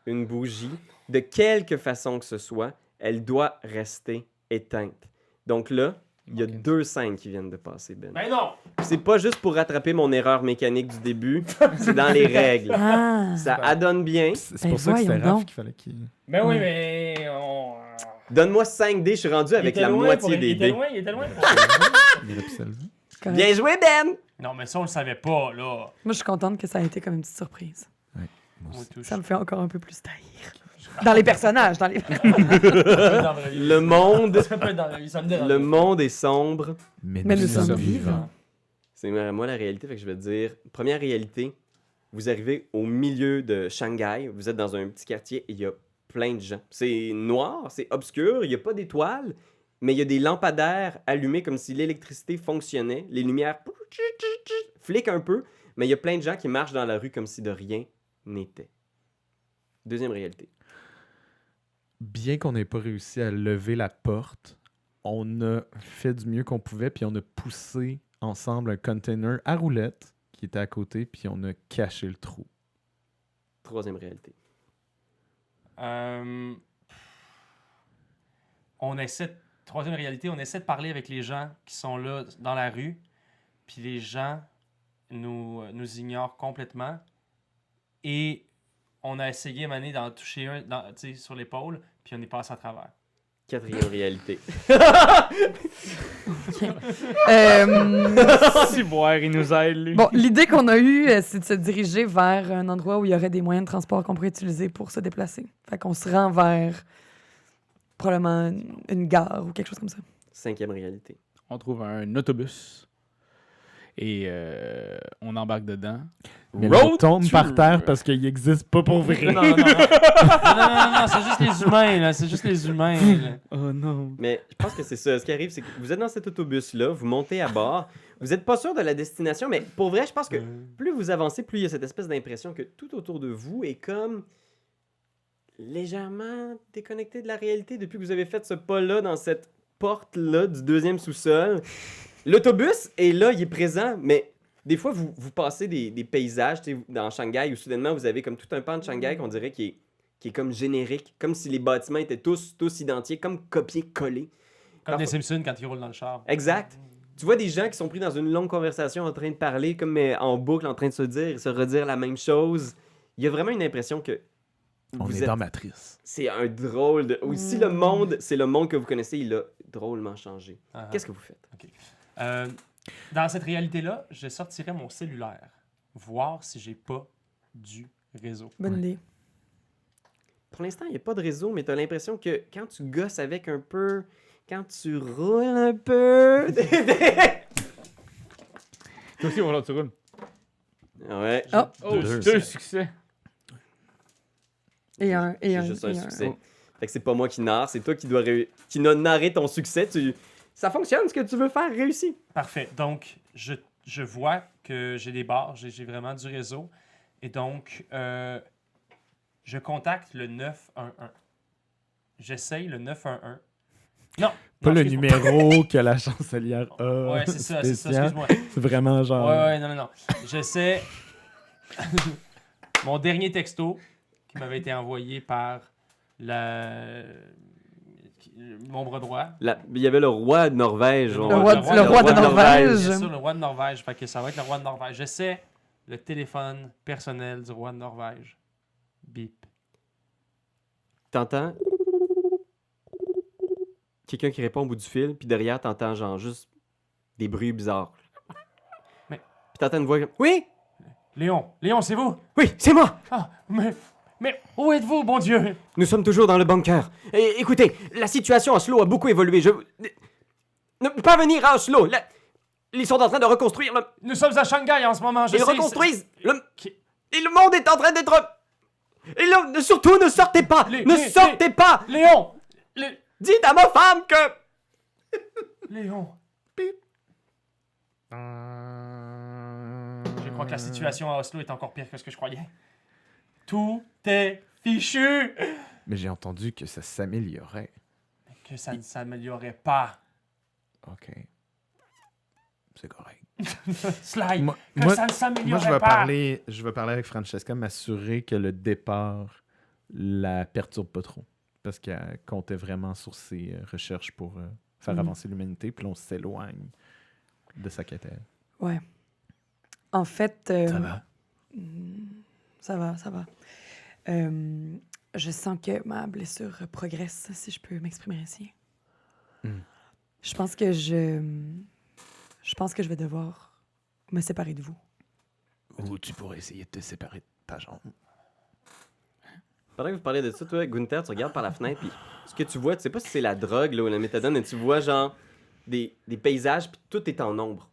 une bougie, de quelque façon que ce soit, elle doit rester éteinte. Donc là, il y a 2 scènes qui viennent de passer, Ben. Ben non! C'est pas juste pour rattraper mon erreur mécanique du début, c'est dans les règles. Ah! Ça adonne bien. C'est Ben pour ça que c'était voyons Raph donc. qu'il fallait qu'il... Ben oui, Ouais. mais on... Donne-moi 5 dés, je suis rendu avec la moitié des dés. Il était loin. Il aurait pu se lever. C'est correct. Bien joué, Ben! Non, mais ça, on le savait pas, là. Moi, je suis contente que ça a été comme une petite surprise. Moi Moi, aussi. tout. Ça me fait encore un peu plus taillir. Dans les personnages, dans les... Le monde, Ça peut être dans la vie, ça me dérange. le monde est sombre. Mais nous sommes vivants. C'est moi la réalité, fait que je vais te dire. Première réalité, vous arrivez au milieu de Shanghai, vous êtes dans un petit quartier et il y a plein de gens. C'est noir, c'est obscur, il n'y a pas d'étoiles, mais il y a des lampadaires allumés comme si l'électricité fonctionnait. Les lumières fliquent un peu, mais il y a plein de gens qui marchent dans la rue comme si de rien n'était. Deuxième réalité. bien qu'on n'ait pas réussi à lever la porte, on a fait du mieux qu'on pouvait, puis on a poussé ensemble un container à roulettes qui était à côté, puis on a caché le trou. Troisième réalité. Troisième réalité, on essaie de parler avec les gens qui sont là dans la rue, puis les gens nous ignorent complètement. Et on a essayé, Mané, d'en toucher un sur l'épaule, puis on est passé à travers. Quatrième réalité. Si boire, il nous aide, lui. Bon, l'idée qu'on a eue, c'est de se diriger vers un endroit où il y aurait des moyens de transport qu'on pourrait utiliser pour se déplacer. Fait qu'on se rend vers probablement une gare ou quelque chose comme ça. Cinquième réalité. On trouve un autobus et on embarque dedans. Mais Road on tombe to- par terre parce qu'il n'existe pas pour vrai. Non, c'est juste les humains, là. C'est juste les humains, là. Oh non. Mais je pense que c'est ça. Ce qui arrive, c'est que vous êtes dans cet autobus-là, vous montez à bord, vous n'êtes pas sûr de la destination, mais pour vrai, je pense que plus vous avancez, plus il y a cette espèce d'impression que tout autour de vous est comme légèrement déconnecté de la réalité depuis que vous avez fait ce pas-là dans cette porte-là du deuxième sous-sol. L'autobus est là, il est présent, mais des fois, vous passez des paysages tu sais, dans Shanghai où soudainement, vous avez comme tout un pan de Shanghai qu'on dirait qui est comme générique, comme si les bâtiments étaient tous identiques, comme copier-coller. Comme les Simpsons quand ils roulent dans le char. Exact. Tu vois des gens qui sont pris dans une longue conversation en train de parler, comme mais en boucle, en train de se redire la même chose. Il y a vraiment une impression que On vous est êtes... dans Matrice. C'est un drôle de... Si le monde, c'est le monde que vous connaissez, il a drôlement changé. Qu'est-ce que vous faites? Dans cette réalité-là, je sortirais mon cellulaire, voir si j'ai pas du réseau. Bonne idée. Pour l'instant, il n'y a pas de réseau, mais tu as l'impression que quand tu gosses avec un peu, quand tu roules un peu... Toi aussi, voilà, tu roules. ouais, Oh. Oh, Deux. deux succès. Et un. Et j'ai un, juste et un un. succès. Fait que c'est pas moi qui narre, c'est toi qui dois qui dois narrer ton succès. Ça fonctionne, ce que tu veux faire réussit. Parfait. Donc, je vois que j'ai des barres, j'ai vraiment du réseau. Et donc, je contacte le 911. J'essaye le 911. Non! Pas non, le excuse-moi. numéro que la chancelière a. Ouais, c'est ça, spécial. excuse-moi. C'est vraiment genre. Ouais, non. J'essaie. Mon dernier texto qui m'avait été envoyé par mon bras droit. Il y avait le roi de Norvège. Le on- roi de Norvège. C'est ça, le roi de Norvège. Fait que ça va être le roi de Norvège. J'essaie le téléphone personnel du roi de Norvège. Bip. T'entends quelqu'un qui répond au bout du fil, puis derrière, t'entends genre juste des bruits bizarres. Mais- Puis t'entends une voix comme... Oui! Léon, c'est vous? Oui, c'est moi! Ah, mais où êtes-vous, bon Dieu? Nous sommes toujours dans le bunker. Écoutez, la situation à Oslo a beaucoup évolué. Ne pas venir à Oslo. Ils sont en train de reconstruire. Nous sommes à Shanghai en ce moment. Ils reconstruisent. Et le monde est en train d'être... Et là, surtout, ne sortez pas! Sortez pas! Léon! Dites à ma femme que... Léon. Je crois que la situation à Oslo est encore pire que ce que je croyais. Tout est fichu! Mais j'ai entendu que ça s'améliorait. Que ça ne s'améliorait pas. Ok. C'est correct. Sly, Moi, que moi- ça ne Moi, s'améliorait je vais pas. parler avec Francesca, m'assurer que le départ la perturbe pas trop. Parce qu'elle comptait vraiment sur ses recherches pour faire avancer l'humanité. Puis là, on s'éloigne de sa quête. à elle. Ouais. En fait. Ça va? Ça va. Je sens que ma blessure progresse, si je peux m'exprimer ainsi. Je pense que je vais devoir me séparer de vous. Ou tu pourrais essayer de te séparer de ta jambe. Pendant que vous parlez de ça, toi, Gunther, tu regardes par la fenêtre, puis ce que tu vois, tu sais pas si c'est la drogue là, ou la méthadone, mais tu vois genre des paysages, puis tout est en ombre.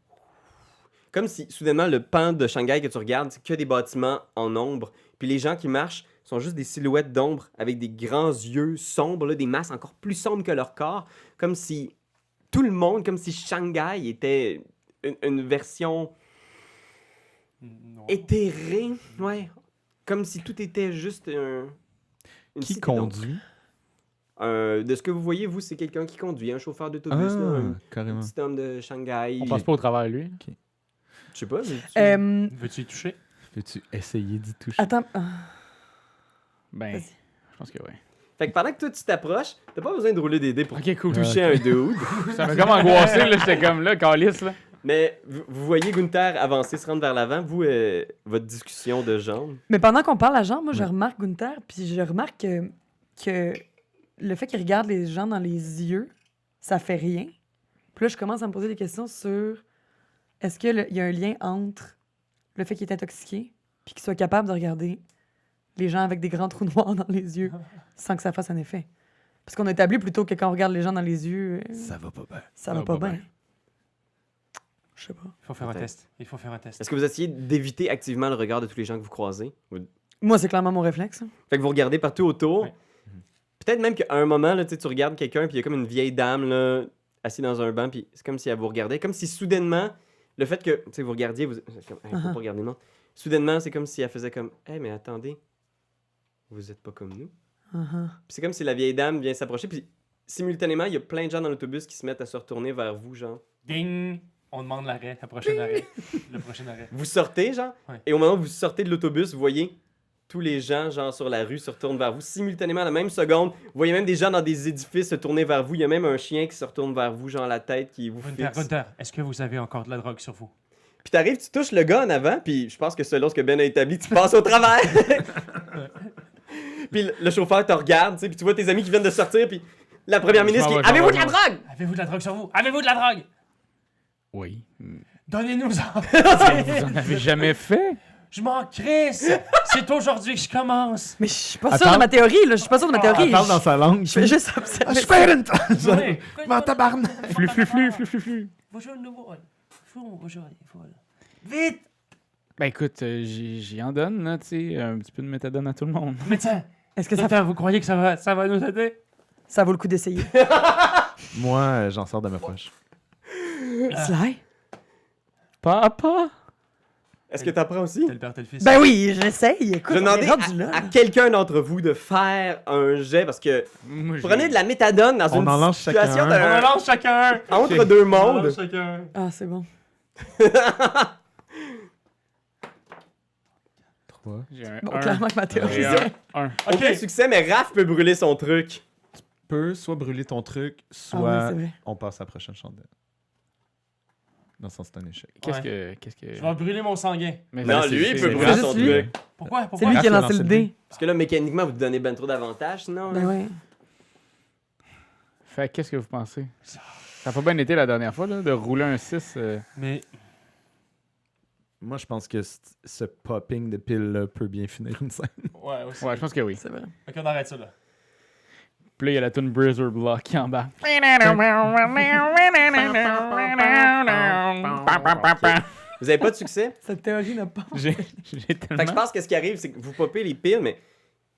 Comme si, soudainement, le pan de Shanghai que tu regardes, c'est que des bâtiments en ombre, puis les gens qui marchent sont juste des silhouettes d'ombre avec des grands yeux sombres, là, des masses encore plus sombres que leur corps, comme si tout le monde, comme si Shanghai était une version Non. éthérée, ouais. Comme si tout était juste une Qui cité d'ombre. conduit? De ce que vous voyez, vous, c'est quelqu'un qui conduit, un chauffeur d'autobus, là, un carrément. petit homme de Shanghai. On passe pas au travers de lui. Je sais pas, mais Veux-tu y toucher? Peux-tu essayer d'y toucher? Attends. Ben, Vas-y. je pense que oui. Fait que pendant que toi, tu t'approches, t'as pas besoin de rouler des dés pour Ok, cool. toucher un dude. Ça m'a comme angoissé, là. J'étais comme là, calice, là. Mais vous voyez Gunther avancer, se rendre vers l'avant. Vous, votre discussion de jambes. Mais pendant qu'on parle à Jean, moi, je remarque Gunther, puis je remarque que le fait qu'il regarde les gens dans les yeux, ça fait rien. Puis là, je commence à me poser des questions sur est-ce qu'il y a un lien entre le fait qu'il est intoxiqué puis qu'il soit capable de regarder les gens avec des grands trous noirs dans les yeux sans que ça fasse un effet. Parce qu'on a établi plutôt que quand on regarde les gens dans les yeux, Ça va pas bien. ça va pas bien. Je sais pas. Il faut faire un Peut-être. test. Il faut faire un test. Est-ce que vous essayez d'éviter activement le regard de tous les gens que vous croisez? Moi, c'est clairement mon réflexe. hein. Fait que vous regardez partout autour. Ouais. Peut-être même qu'à un moment, là, tu regardes quelqu'un, puis il y a comme une vieille dame là, assise dans un banc, puis c'est comme si elle vous regardait. Comme si soudainement, le fait que vous regardiez, vous. C'est comme, hey, faut pas regarder, non. Soudainement, c'est comme si elle faisait comme, hey, mais attendez, vous êtes pas comme nous. Uh-huh. Puis c'est comme si la vieille dame vient s'approcher, puis simultanément, il y a plein de gens dans l'autobus qui se mettent à se retourner vers vous, genre. Ding! On demande l'arrêt, le prochain arrêt. Le prochain arrêt. Vous sortez, genre, Ouais. et au moment où vous sortez de l'autobus, vous voyez tous les gens, genre, sur la rue se retournent vers vous simultanément à la même seconde. Vous voyez même des gens dans des édifices se tourner vers vous. Il y a même un chien qui se retourne vers vous, genre la tête qui vous Gunther, fixe. Gunther, est-ce que vous avez encore de la drogue sur vous? Puis t'arrives, tu touches le gars en avant, puis je pense que selon ce que Ben a établi, tu passes au travers. Puis le chauffeur te regarde, tu sais, puis tu vois tes amis qui viennent de sortir, puis la première ministre qui m'en est vais, Avez-vous de la je m'en vais. drogue? Avez-vous de la drogue sur vous? Avez-vous de la drogue? Oui. Donnez-nous-en! Vous en avez jamais fait? Je m'en crisse! C'est aujourd'hui que je commence! Mais je suis pas Attends. sûre de ma théorie, là. Je suis pas sûre de ma théorie. Elle parle dans sa langue. Je fais juste observer. Je fais une... Ouais. M'en tabarnak. Flux. Bonjour, nouveau. Bonjour, vite! Ben écoute, j'y en donne, là, tu sais, un petit peu de méthadone à tout le monde. Médecin! Est-ce que Docteur, vous croyez que ça va nous aider? ça vaut le coup d'essayer? Moi, j'en sors de ma poche. Sly? Papa? Est-ce que t'apprends aussi? T'es le père, t'es le fils. Ben oui, j'essaye. Écoute, Je on demandais est rendu là. à quelqu'un d'entre vous de faire un jet, parce que Moi, prenez de la méthadone dans On une en lance situation chacun un. On en d'un... lance chacun! entre deux On en mondes. lance chacun. Ah, c'est bon. 3. J'ai un Bon, 1. clairement que ma théorie, J'ai c'est... un. Aucun succès, mais Raph peut brûler son truc. Peut soit brûler ton truc, Ah soit oui, c'est vrai. on passe à la prochaine chandelle. Dans le sens, c'est un échec. Qu'est-ce que... Je vais brûler mon sanguin. Mais Non, c'est- lui, il c'est- peut c'est- brûler c'est son juste lui. truc. Pourquoi? C'est Pourquoi? lui qui a Raph, lancé il a le lancé le dé. Parce que là, mécaniquement, vous donnez ben trop d'avantages, sinon. Ben ouais. Fait qu'est-ce que vous pensez? Ça a pas bien été la dernière fois, là, de rouler un 6. Mais Moi, je pense que ce popping de piles-là peut bien finir une scène. ouais, aussi. Ouais, je pense que oui. C'est vrai. Ok, on arrête ça là. Puis là, il y a la tune Brazzer Block qui embarque. Vous avez pas de succès? Cette théorie n'a pas... J'ai Fait que je tellement... pense que ce qui arrive, c'est que vous popez les piles, mais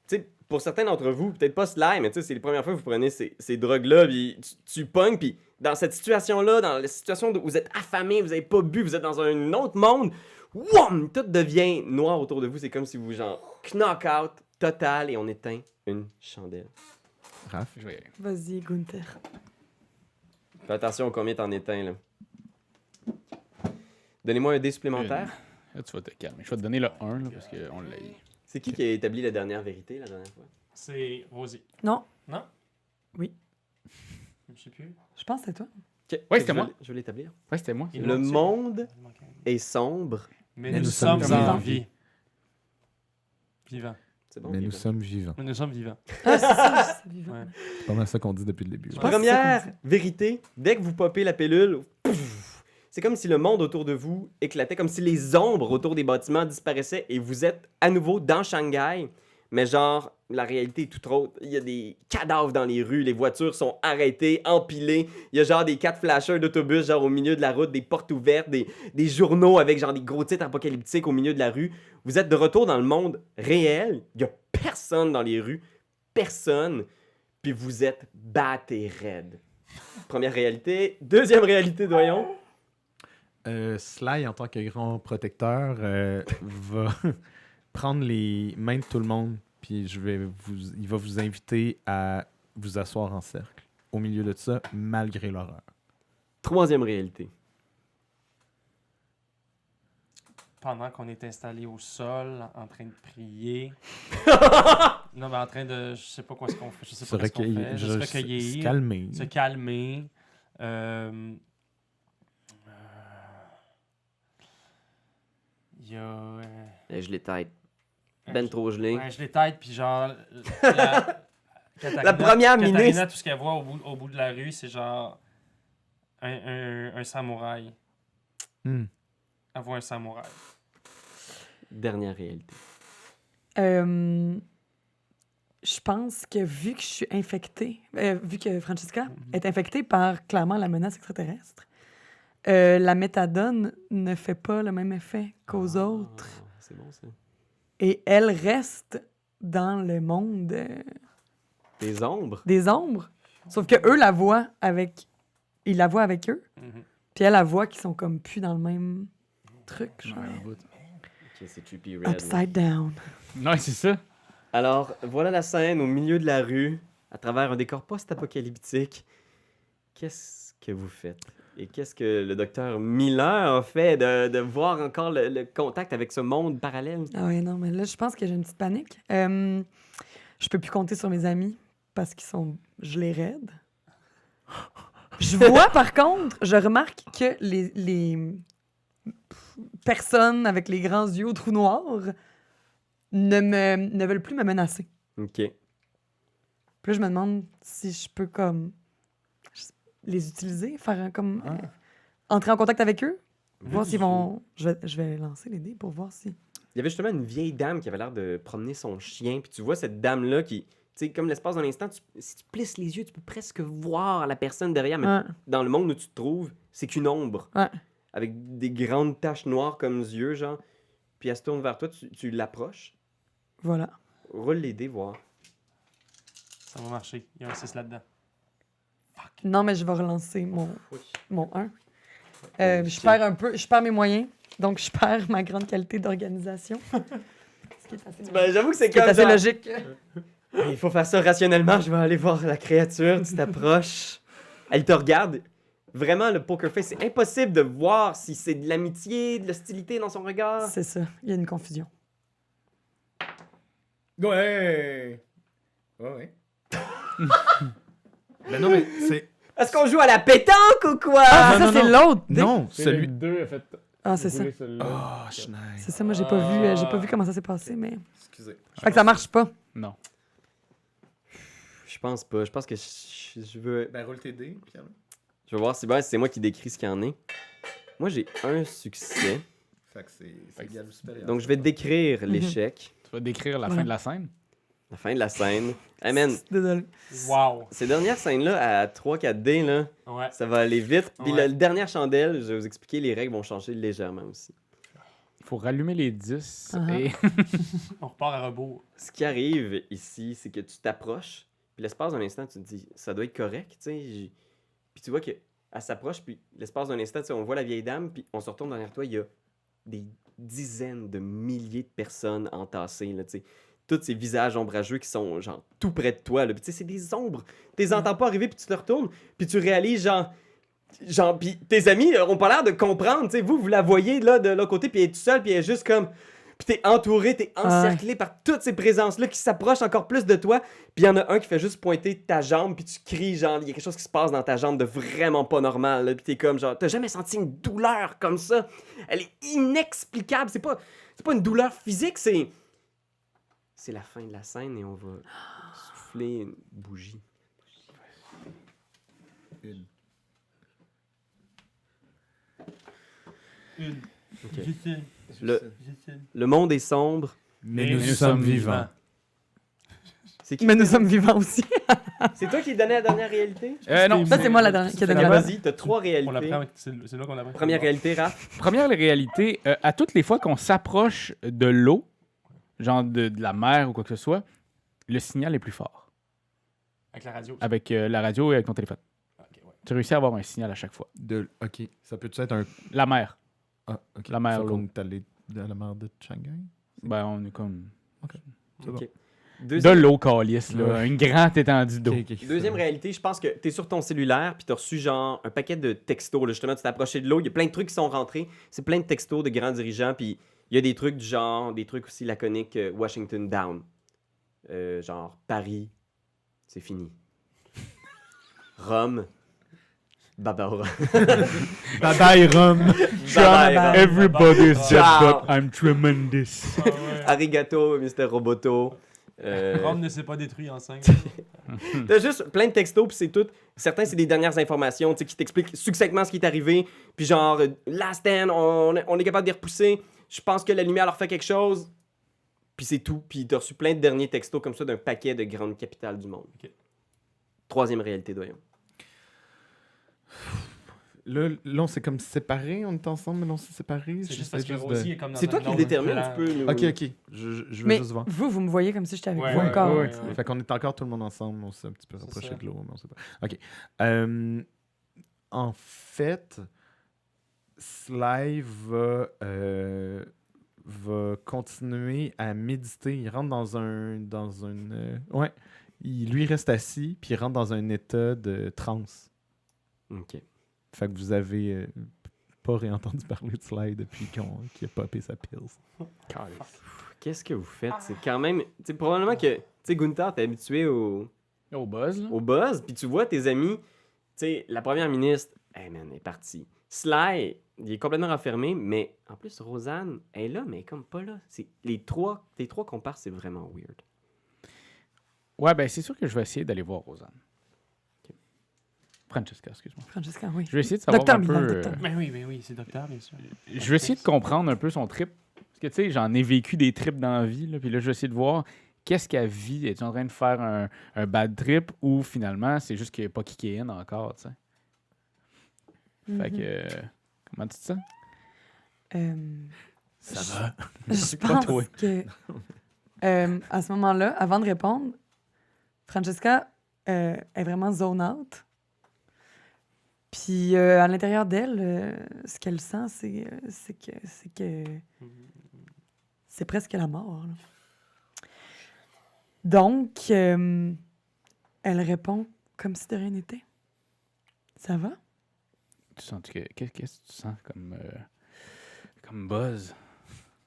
tu sais, pour certains d'entre vous, peut-être pas Sly, mais tu sais, c'est les premières fois que vous prenez ces drogues-là, puis tu pognes, puis dans cette situation-là, dans la situation où vous êtes affamé, vous avez pas bu, vous êtes dans un autre monde, wham, tout devient noir autour de vous, c'est comme si vous, genre, knock-out total, et on éteint une chandelle. Raph? Je vais y aller. Vas-y, Gunther. Fais attention à combien t'en éteins, là. Donnez-moi un dé supplémentaire. Là, tu vas te calmer. Je vais te donner le 1, là, parce qu'on l'a eu. C'est qui a établi la dernière vérité, la dernière fois? C'est Rosie. Non, Non? Oui. Je sais plus. je pense que c'est toi. Ok, Ouais, je c'était vais- moi. Je vais l'établir. Ouais, c'était moi. Il Le manque- monde est sombre. Mais nous nous sommes sommes en vivants. vie. Vivants. C'est bon, Mais nous David? sommes vivants. Nous sommes vivants. Ah, c'est ça, c'est vivant. Ouais. C'est pas mal ça qu'on dit depuis le début. Je pense que Première c'est vérité, dès que vous popez la pilule, pouf, c'est comme si le monde autour de vous éclatait, comme si les ombres autour des bâtiments disparaissaient et vous êtes à nouveau dans Shanghai. Mais genre, la réalité est tout autre. Il y a des cadavres dans les rues, les voitures sont arrêtées, empilées. Il y a genre des 4 flashers d'autobus genre au milieu de la route, des portes ouvertes, des journaux avec genre des gros titres apocalyptiques au milieu de la rue. Vous êtes de retour dans le monde réel. Il y a personne dans les rues. Personne. Puis vous êtes battés raides. Première réalité. Deuxième réalité, voyons. Sly, en tant que grand protecteur, va prendre les mains de tout le monde, puis il va vous inviter à vous asseoir en cercle au milieu de ça, malgré l'horreur. Troisième réalité. Pendant qu'on est installé au sol, en train de prier. Non, mais en train de. Je sais pas quoi ce qu'on fait. Je sais Se pas ce qu'on recueillir, fait. Juste se recueillir. calmer. Se calmer. Il y a. Je les tête. Ben trop gelé. Ouais, je les tête, puis genre. La, La première Katarina, ministre. tout ce qu'elle voit au bout de la rue, c'est genre. Un samouraï. Hmm. Elle voit un samouraï. Dernière réalité. Je pense que vu que je suis infectée, vu que Francesca est infectée par clairement la menace extraterrestre, la méthadone ne fait pas le même effet qu'aux autres. C'est bon, ça. Et elle reste dans le monde Des ombres. des ombres. Sauf que eux la voient avec. Ils la voient avec eux. Mhm. Puis elle la voit qu'ils sont comme plus dans le même truc. Genre. Ouais, Ok, c'est Trippy Red. là. Upside down. non, c'est ça. Alors, voilà la scène au milieu de la rue, à travers un décor post-apocalyptique. Qu'est-ce que vous faites? Et qu'est-ce que le docteur Miller a fait de voir encore le contact avec ce monde parallèle? Ah ouais, non, mais là, je pense que j'ai une petite panique. Je peux plus compter sur mes amis parce qu'ils sont gelés raides. Je vois, par contre, je remarque que les personnes avec les grands yeux aux trous noirs ne veulent plus me menacer. Ok. Puis là, je me demande si je peux, comme, les utiliser, comme, entrer en contact avec eux, voir s'ils vont... Je vais lancer les dés pour voir si... Il y avait justement une vieille dame qui avait l'air de promener son chien, puis tu vois cette dame-là qui, tu sais, comme l'espace d'un instant, si tu plisses les yeux, tu peux presque voir la personne derrière, mais Ouais. dans le monde où tu te trouves, c'est qu'une ombre. Ouais. Avec des grandes taches noires comme yeux, genre. Puis elle se tourne vers toi, tu l'approches. Voilà. Roule les dés, voir. Ça va marcher. Il y a un 6 là-dedans. Non, mais je vais relancer mon 1. Ok. Je perds un peu, je perds mes moyens, donc je perds ma grande qualité d'organisation. Ce qui est assez, Ben, j'avoue que c'est ce qui est comme assez genre, logique. il faut faire ça rationnellement, je vais aller voir la créature, tu t'approches. Elle te regarde. Vraiment, le poker face, c'est impossible de voir si c'est de l'amitié, de l'hostilité dans son regard. C'est ça, il y a une confusion. Ouais! Ouais. Ben non, mais c'est... Est-ce qu'on joue à la pétanque ou quoi? Ah, non, ça, non, c'est non. l'autre. dé. Non, celui... 2 a fait. Ah, c'est ça. Oh, Schneid. C'est ça, moi, j'ai pas vu comment ça s'est passé, mais... Excusez. Fait que ça marche pas. Non. Je pense pas. Je pense que je veux... Ben, roule tes dés, Pierre. Je vais voir si c'est moi qui décris ce qu'il y en est. Moi, j'ai un succès. Fait que c'est égal ou supérieur. Donc, je vais décrire l'échec. Tu vas décrire la Voilà. fin de la scène? La fin de la scène. Hey man, Désolé. Wow. ces dernières scènes-là, à 3-4 dés, là, Ouais. ça va aller vite. Puis Ouais. la dernière chandelle, je vais vous expliquer, les règles vont changer légèrement aussi. Il faut rallumer les 10 Uh-huh. et... On repart à rebours. Ce qui arrive ici, c'est que tu t'approches, puis l'espace d'un instant, tu te dis, ça doit être correct, tu sais. Puis tu vois qu'elle s'approche, puis l'espace d'un instant, tu sais, on voit la vieille dame, puis on se retourne derrière toi, il y a des dizaines de milliers de personnes entassées, là, tu sais. Tous ces visages ombrageux qui sont, genre, tout près de toi, là. Puis tu sais, c'est des ombres. Tu les entends pas arriver, puis tu te retournes, puis tu réalises, genre, puis tes amis ont pas l'air de comprendre, tu sais. Vous la voyez, là, de l'autre côté, puis elle est toute seule, puis elle est juste comme... Puis t'es entouré, t'es encerclé par toutes ces présences-là qui s'approchent encore plus de toi. Puis il y en a un qui fait juste pointer ta jambe, puis tu cries, genre, il y a quelque chose qui se passe dans ta jambe de vraiment pas normal. Là. Puis t'es comme, genre, t'as jamais senti une douleur comme ça. Elle est inexplicable. C'est pas une douleur physique, c'est la fin de la scène et on va souffler une bougie. Une. Ok. Difficile. Le monde est sombre. Mais nous sommes vivants. C'est qui? Mais nous sommes vivants aussi. C'est toi qui donnais la dernière réalité? Non. Ça, c'est moi la dernière qui a donné la Vas-y, t'as 3 On réalités. l'apprend, c'est là qu'on l'apprend. Première réalité, Raph. Première réalité, à toutes les fois qu'on s'approche de l'eau, genre de la mer ou quoi que ce soit, le signal est plus fort. Avec la radio. Avec la radio et avec ton téléphone. Ok, ouais. Tu réussis à avoir un signal à chaque fois. OK. Ça peut être un... La mer. Ah, OK. La mer, Faut l'eau. qu'on est allé dans la mer de Shanghai? Ben, on est comme... C'est Ok. bon. De l'eau calice, là. Une grande étendue d'eau. Deuxième réalité, je pense que t'es sur ton cellulaire puis t'as reçu genre un paquet de textos. Là, justement, tu t'es approché de l'eau, il y a plein de trucs qui sont rentrés. C'est plein de textos de grands dirigeants puis il y a des trucs du genre, des trucs aussi laconiques, Washington down. Genre Paris, c'est fini. Rome, baba Rome. Bye bye, Rome. Bye bye, Rome. Everybody's dead, Ciao. but I'm tremendous. Ah ouais. Arigato, Mr. Roboto. Rome ne s'est pas détruit en 5 T'as juste plein de textos, puis c'est tout. Certains, c'est des dernières informations, tu sais, qui t'expliquent succinctement ce qui est arrivé. Puis genre, last stand, on est capable de les repousser. Je pense que la lumière leur fait quelque chose. Puis c'est tout. Puis t'as reçu plein de derniers textos comme ça d'un paquet de grandes capitales du monde. Ok. Troisième réalité, doyon. Là, on s'est comme séparés, on est ensemble, mais là, on s'est séparés. C'est juste parce que Rosie est comme dans C'est un toi qui le autre détermine, plan. tu peux nous... Ok. Je veux Mais juste voir. vous me voyez comme si j'étais avec Ouais, vous ouais, encore. ouais, tu sais. ouais. Fait qu'on est encore tout le monde ensemble, on s'est un petit peu C'est rapproché ça. de l'eau, mais on sait pas. Ok. En fait, Sly va continuer à méditer. Il rentre dans une... ouais. Il lui reste assis, puis il rentre dans un état de transe. Ok. Fait que vous avez pas réentendu parler de Sly depuis qu'il a popé sa pills. Qu'est-ce que vous faites? C'est quand même... Tu sais, probablement que... Tu sais, Gunther, t'es habitué au Buzz, là. buzz, puis tu vois tes amis... Tu sais, la première ministre, hey man, elle est partie. Sly, il est complètement renfermé, mais en plus, Rosanne, elle est là, mais elle est comme pas là. C'est tes trois comparses, c'est vraiment weird. Ouais, ben c'est sûr que je vais essayer d'aller voir Rosanne. Ok. Francesca, excuse-moi. Francesca, oui. Je vais essayer de savoir Docteur un peu... Milan, docteur. Mais oui, c'est docteur, bien sûr. Je vais essayer de comprendre un peu son trip. Parce que, tu sais, j'en ai vécu des trips dans la vie, là, puis là, je vais essayer de voir qu'est-ce qu'elle vit. Es-tu en train de faire un bad trip ou finalement, c'est juste qu'il n'a pas kické in encore, tu sais. Fait que... comment tu dis ça? Ça va? Je Pas toi. pense que à ce moment-là, avant de répondre, Francesca est vraiment zone out. Puis à l'intérieur d'elle, ce qu'elle sent, c'est que c'est presque la mort, là. Donc, elle répond comme si de rien n'était. Ça va? Tu sens que... Qu'est-ce que tu sens comme buzz?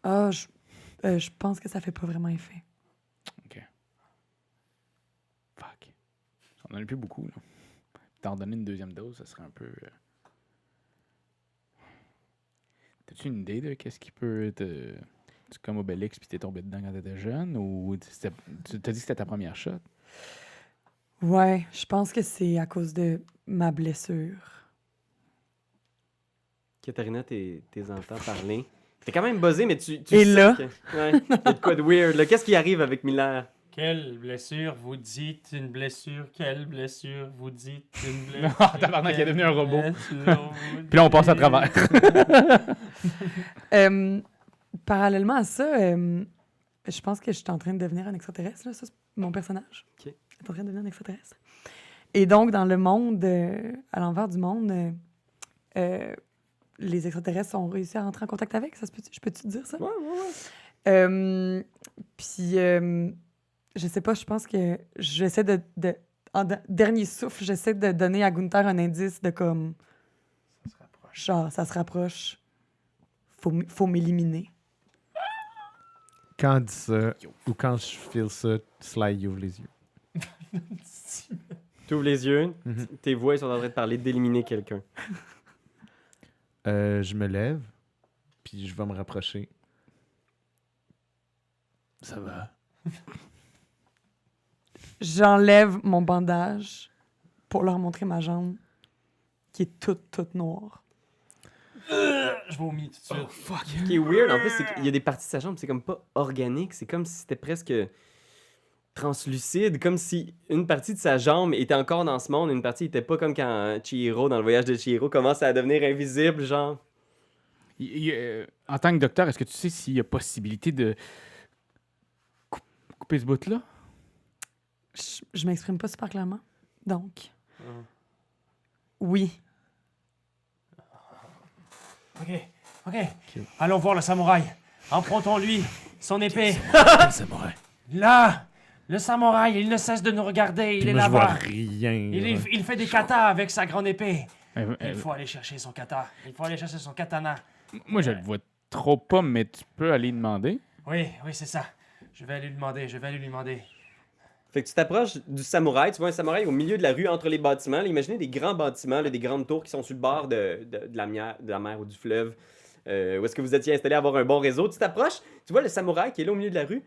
Ah, je pense que ça fait pas vraiment effet. Fuck. On en a plus beaucoup, là. T'en donner une deuxième dose, ça serait un peu... T'as-tu une idée de qu'est-ce qui peut te... Tu comme Obélix puis t'es tombé dedans quand t'étais jeune ou tu t'as dit que c'était ta première shot? Ouais, je pense que c'est à cause de ma blessure. Katharina, t'es entends parler. T'es quand même buzzé, mais tu Et sais là? que... Ouais, il y a de quoi de weird. Là. Qu'est-ce qui arrive avec Miller? Quelle blessure vous dites une blessure? Quelle blessure vous dites une blessure? Ah, tabarnak, il est devenu un robot. blessure vous Puis là, on passe à dites? travers. Parallèlement à ça, je pense que je suis en train de devenir un extraterrestre. Là. Ça, c'est mon personnage. Ok. est en train de devenir un extraterrestre. Et donc, dans le monde, à l'envers du monde, les extraterrestres ont réussi à rentrer en contact avec. Ça se peut-tu? Je peux-tu te dire ça? Ouais. Puis, je sais pas, je pense que j'essaie en dernier souffle, j'essaie de donner à Gunther un indice de comme... Ça se rapproche. Genre, ça se rapproche. Faut m'éliminer. Quand elle dit ça, ou quand je file ça, Sly ouvre les yeux. Tu ouvres les yeux, Mhm. tes voix sont en train de parler d'éliminer quelqu'un. Je me lève, puis je vais me rapprocher. Ça va? J'enlève mon bandage pour leur montrer ma jambe qui est toute noire. Je vomis tout de suite. Ce qui est weird, en plus, c'est qu'il y a des parties de sa jambe, c'est comme pas organique, c'est comme si c'était presque translucide, comme si une partie de sa jambe était encore dans ce monde, et une partie était pas comme quand Chihiro, dans le voyage de Chihiro, commence à devenir invisible, genre. En tant que docteur, est-ce que tu sais s'il y a possibilité de couper ce bout-là? Je m'exprime pas super clairement. Donc, oui. Ok. Allons voir le samouraï. Empruntons-lui son épée. Là Le samouraï, il ne cesse de nous regarder, il Puis est moi, je vois là-bas. rien. Il fait des katas avec sa grande épée. Euh, Il faut aller chercher son kata. Il faut aller chercher son katana. Moi, je le vois trop pas, mais tu peux aller demander. Oui, c'est ça. Je vais aller lui demander. Fait que tu t'approches du samouraï, tu vois un samouraï au milieu de la rue entre les bâtiments. Là, imaginez des grands bâtiments, là, des grandes tours qui sont sur le bord de la mer ou du fleuve. Où est-ce que vous étiez installé à avoir un bon réseau. Tu t'approches, tu vois le samouraï qui est là au milieu de la rue.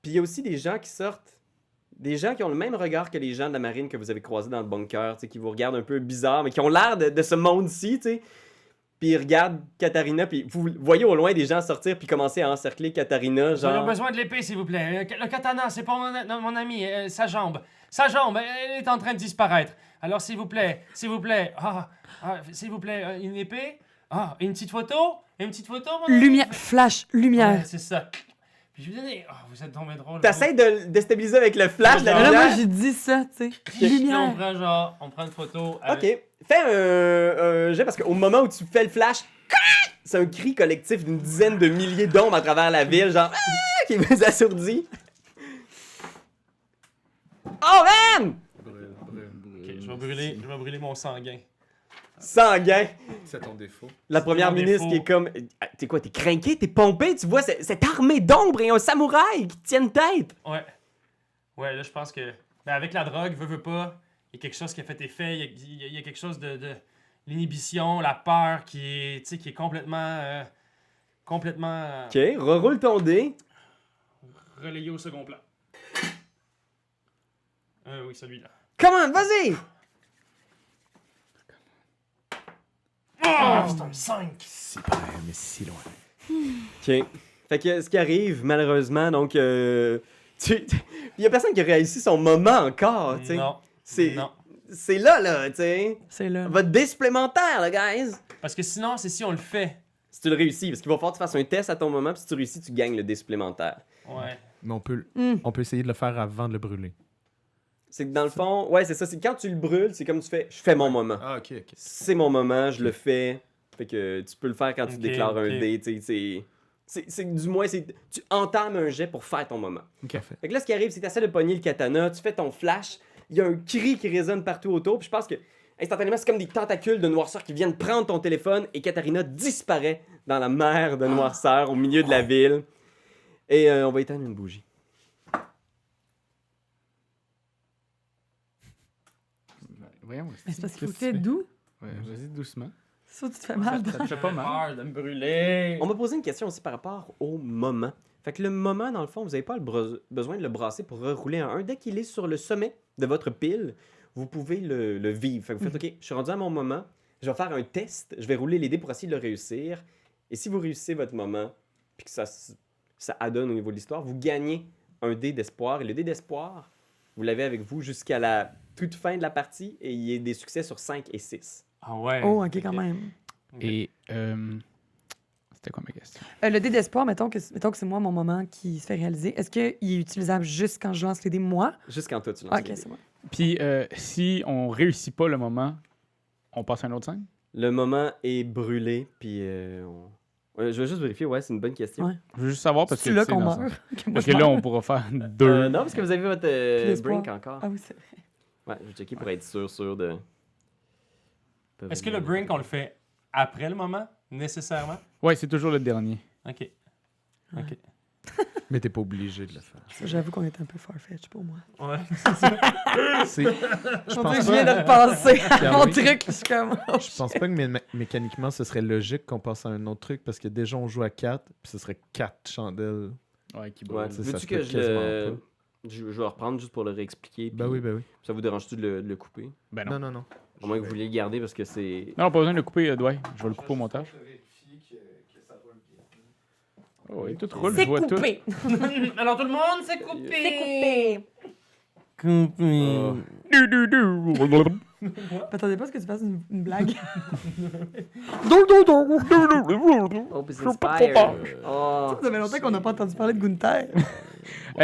Puis il y a aussi des gens qui sortent. Des gens qui ont le même regard que les gens de la marine que vous avez croisés dans le bunker, tu sais, qui vous regardent un peu bizarre, mais qui ont l'air de ce monde-ci, tu sais. Puis ils regardent Katarina, puis vous voyez au loin des gens sortir puis commencer à encercler Katarina, Nous avons genre... besoin de l'épée, s'il vous plaît. Le katana, c'est pour mon ami. Sa jambe, elle est en train de disparaître. Alors, s'il vous plaît. S'il vous plaît, une épée. Une petite photo. Mon ami. Lumière, flash, lumière. Ouais, c'est ça. Puis je lui dis, vous êtes tombé drôle. T'essayes de le déstabiliser avec le flash, la Mais là, moi, lumière. j'ai dit ça, tu sais. Puis Lumière. on prend une photo. Avec... Ok, fais un jet parce qu'au moment où tu fais le flash, c'est un cri collectif d'une dizaine de milliers d'ombres à travers la ville, genre qui vous assourdit. Oh man! Ok, je vais brûler mon sanguin. Sanguin. C'est ton défaut. La C'est première mon ministre défaut. qui est comme. T'es quoi, t'es craqué, t'es pompé, tu vois cette armée d'ombres et un samouraï qui tiennent tête. Ouais. Ouais, là, je pense que. Ben, avec la drogue, veut pas, il y a quelque chose qui a fait effet. Il y a quelque chose de l'inhibition, la peur qui est, tu sais, qui est complètement. Ok, reroule ton dé. Relayé au second plan. Oui, celui-là. Comment, vas-y! Oh, c'est un 5! Si près, mais si loin. Ok. Fait que ce qui arrive, malheureusement, donc. Il y a personne qui a réussi son moment encore, tu sais. Non. C'est. Non. C'est là, tu sais. C'est là. Votre dé supplémentaire, là, guys. Parce que sinon, c'est si on le fait. Si tu le réussis, parce qu'il va falloir que tu fasses un test à ton moment, puis si tu réussis, tu gagnes le dé supplémentaire. Ouais. Mais Hmm. on peut essayer de le faire avant de le brûler. C'est que dans le fond, ouais, c'est ça. C'est quand tu le brûles, c'est comme tu fais, je fais mon moment. Ah, ok. C'est mon moment, je le fais. Fait que tu peux le faire quand tu Ok, déclares un ok. dé, tu sais. Du moins, tu entames un jet pour faire ton moment. Ok. Fait que là, ce qui arrive, c'est que tu essaies de pogner le katana, tu fais ton flash, il y a un cri qui résonne partout autour, puis je pense que instantanément, c'est comme des tentacules de noirceur qui viennent prendre ton téléphone et Katarina disparaît dans la mer de noirceur au milieu de la ville. Et on va éteindre une bougie. Voyons. Mais c'est parce qu'il faut qu'est-ce que tu tu doux. fais? Ouais, vas-y doucement. Ça, tu te fais mal. Ça te fait pas mal. Peur de me brûler. On m'a posé une question aussi par rapport au moment. Fait que le moment, dans le fond, vous n'avez pas besoin de le brasser pour rerouler un 1. Dès qu'il est sur le sommet de votre pile, vous pouvez le vivre. Fait que vous faites, OK, je suis rendu à mon moment, je vais faire un test, je vais rouler les dés pour essayer de le réussir. Et si vous réussissez votre moment, puis que ça adonne au niveau de l'histoire, vous gagnez un dé d'espoir. Et le dé d'espoir, vous l'avez avec vous jusqu'à la toute fin de la partie, et il y a des succès sur 5 et 6. Ah ouais. Oh, ok, quand même. Et c'était quoi ma question? Le dé d'espoir, mettons que c'est moi mon moment qui se fait réaliser. Est-ce qu'il est utilisable juste quand je lance les dés, moi? Juste quand toi, tu lances Ah, les ok, dés. c'est moi. Puis si on réussit pas le moment, on passe à une autre scène? Le moment est brûlé, puis je vais juste vérifier, ouais, c'est une bonne question. Ouais. Je veux juste savoir parce que C'est là tu sais, qu'on dans le meurt. sens- Que moi, Parce je que là, meurs. on pourra faire deux. Non, parce que vous avez votre l'espoir. brink encore. Ah oui, c'est vrai. Ouais, je vais checker pour être sûr de... Est-ce que le brink, on le fait après le moment, nécessairement? Ouais, c'est toujours le dernier. Ok. Ouais. Ok. Mais t'es pas obligé de le faire. Ça, j'avoue qu'on est un peu farfetch pour moi. Ouais. C'est... Je On pense dirait que je viens de pas... repenser à Ah mon oui. truc. Je suis comme... oh, Je pense pas que mécaniquement, ce serait logique qu'on passe à un autre truc parce que déjà, on joue à 4, puis ce serait 4 chandelles. Ouais, qui Ouais, brûle. ça veux-tu se que peut je quasiment le... Je vais le reprendre juste pour le réexpliquer. Ben puis oui, ben oui. Ça vous dérange-tu de le couper? Ben Non, non. non, non. À moins que vous vouliez le garder parce que c'est... Non, pas besoin de le couper, Dwight. Je vais le couper au montage. Oh, oui, tout roule, je C'est vois tout. coupé. Alors tout le monde, c'est coupé. C'est coupé. Du, du, du. M'attendez pas à ce que tu fasses une blague. Hope is inspired. Oh. Ça fait longtemps qu'on n'a pas entendu parler de Gunther.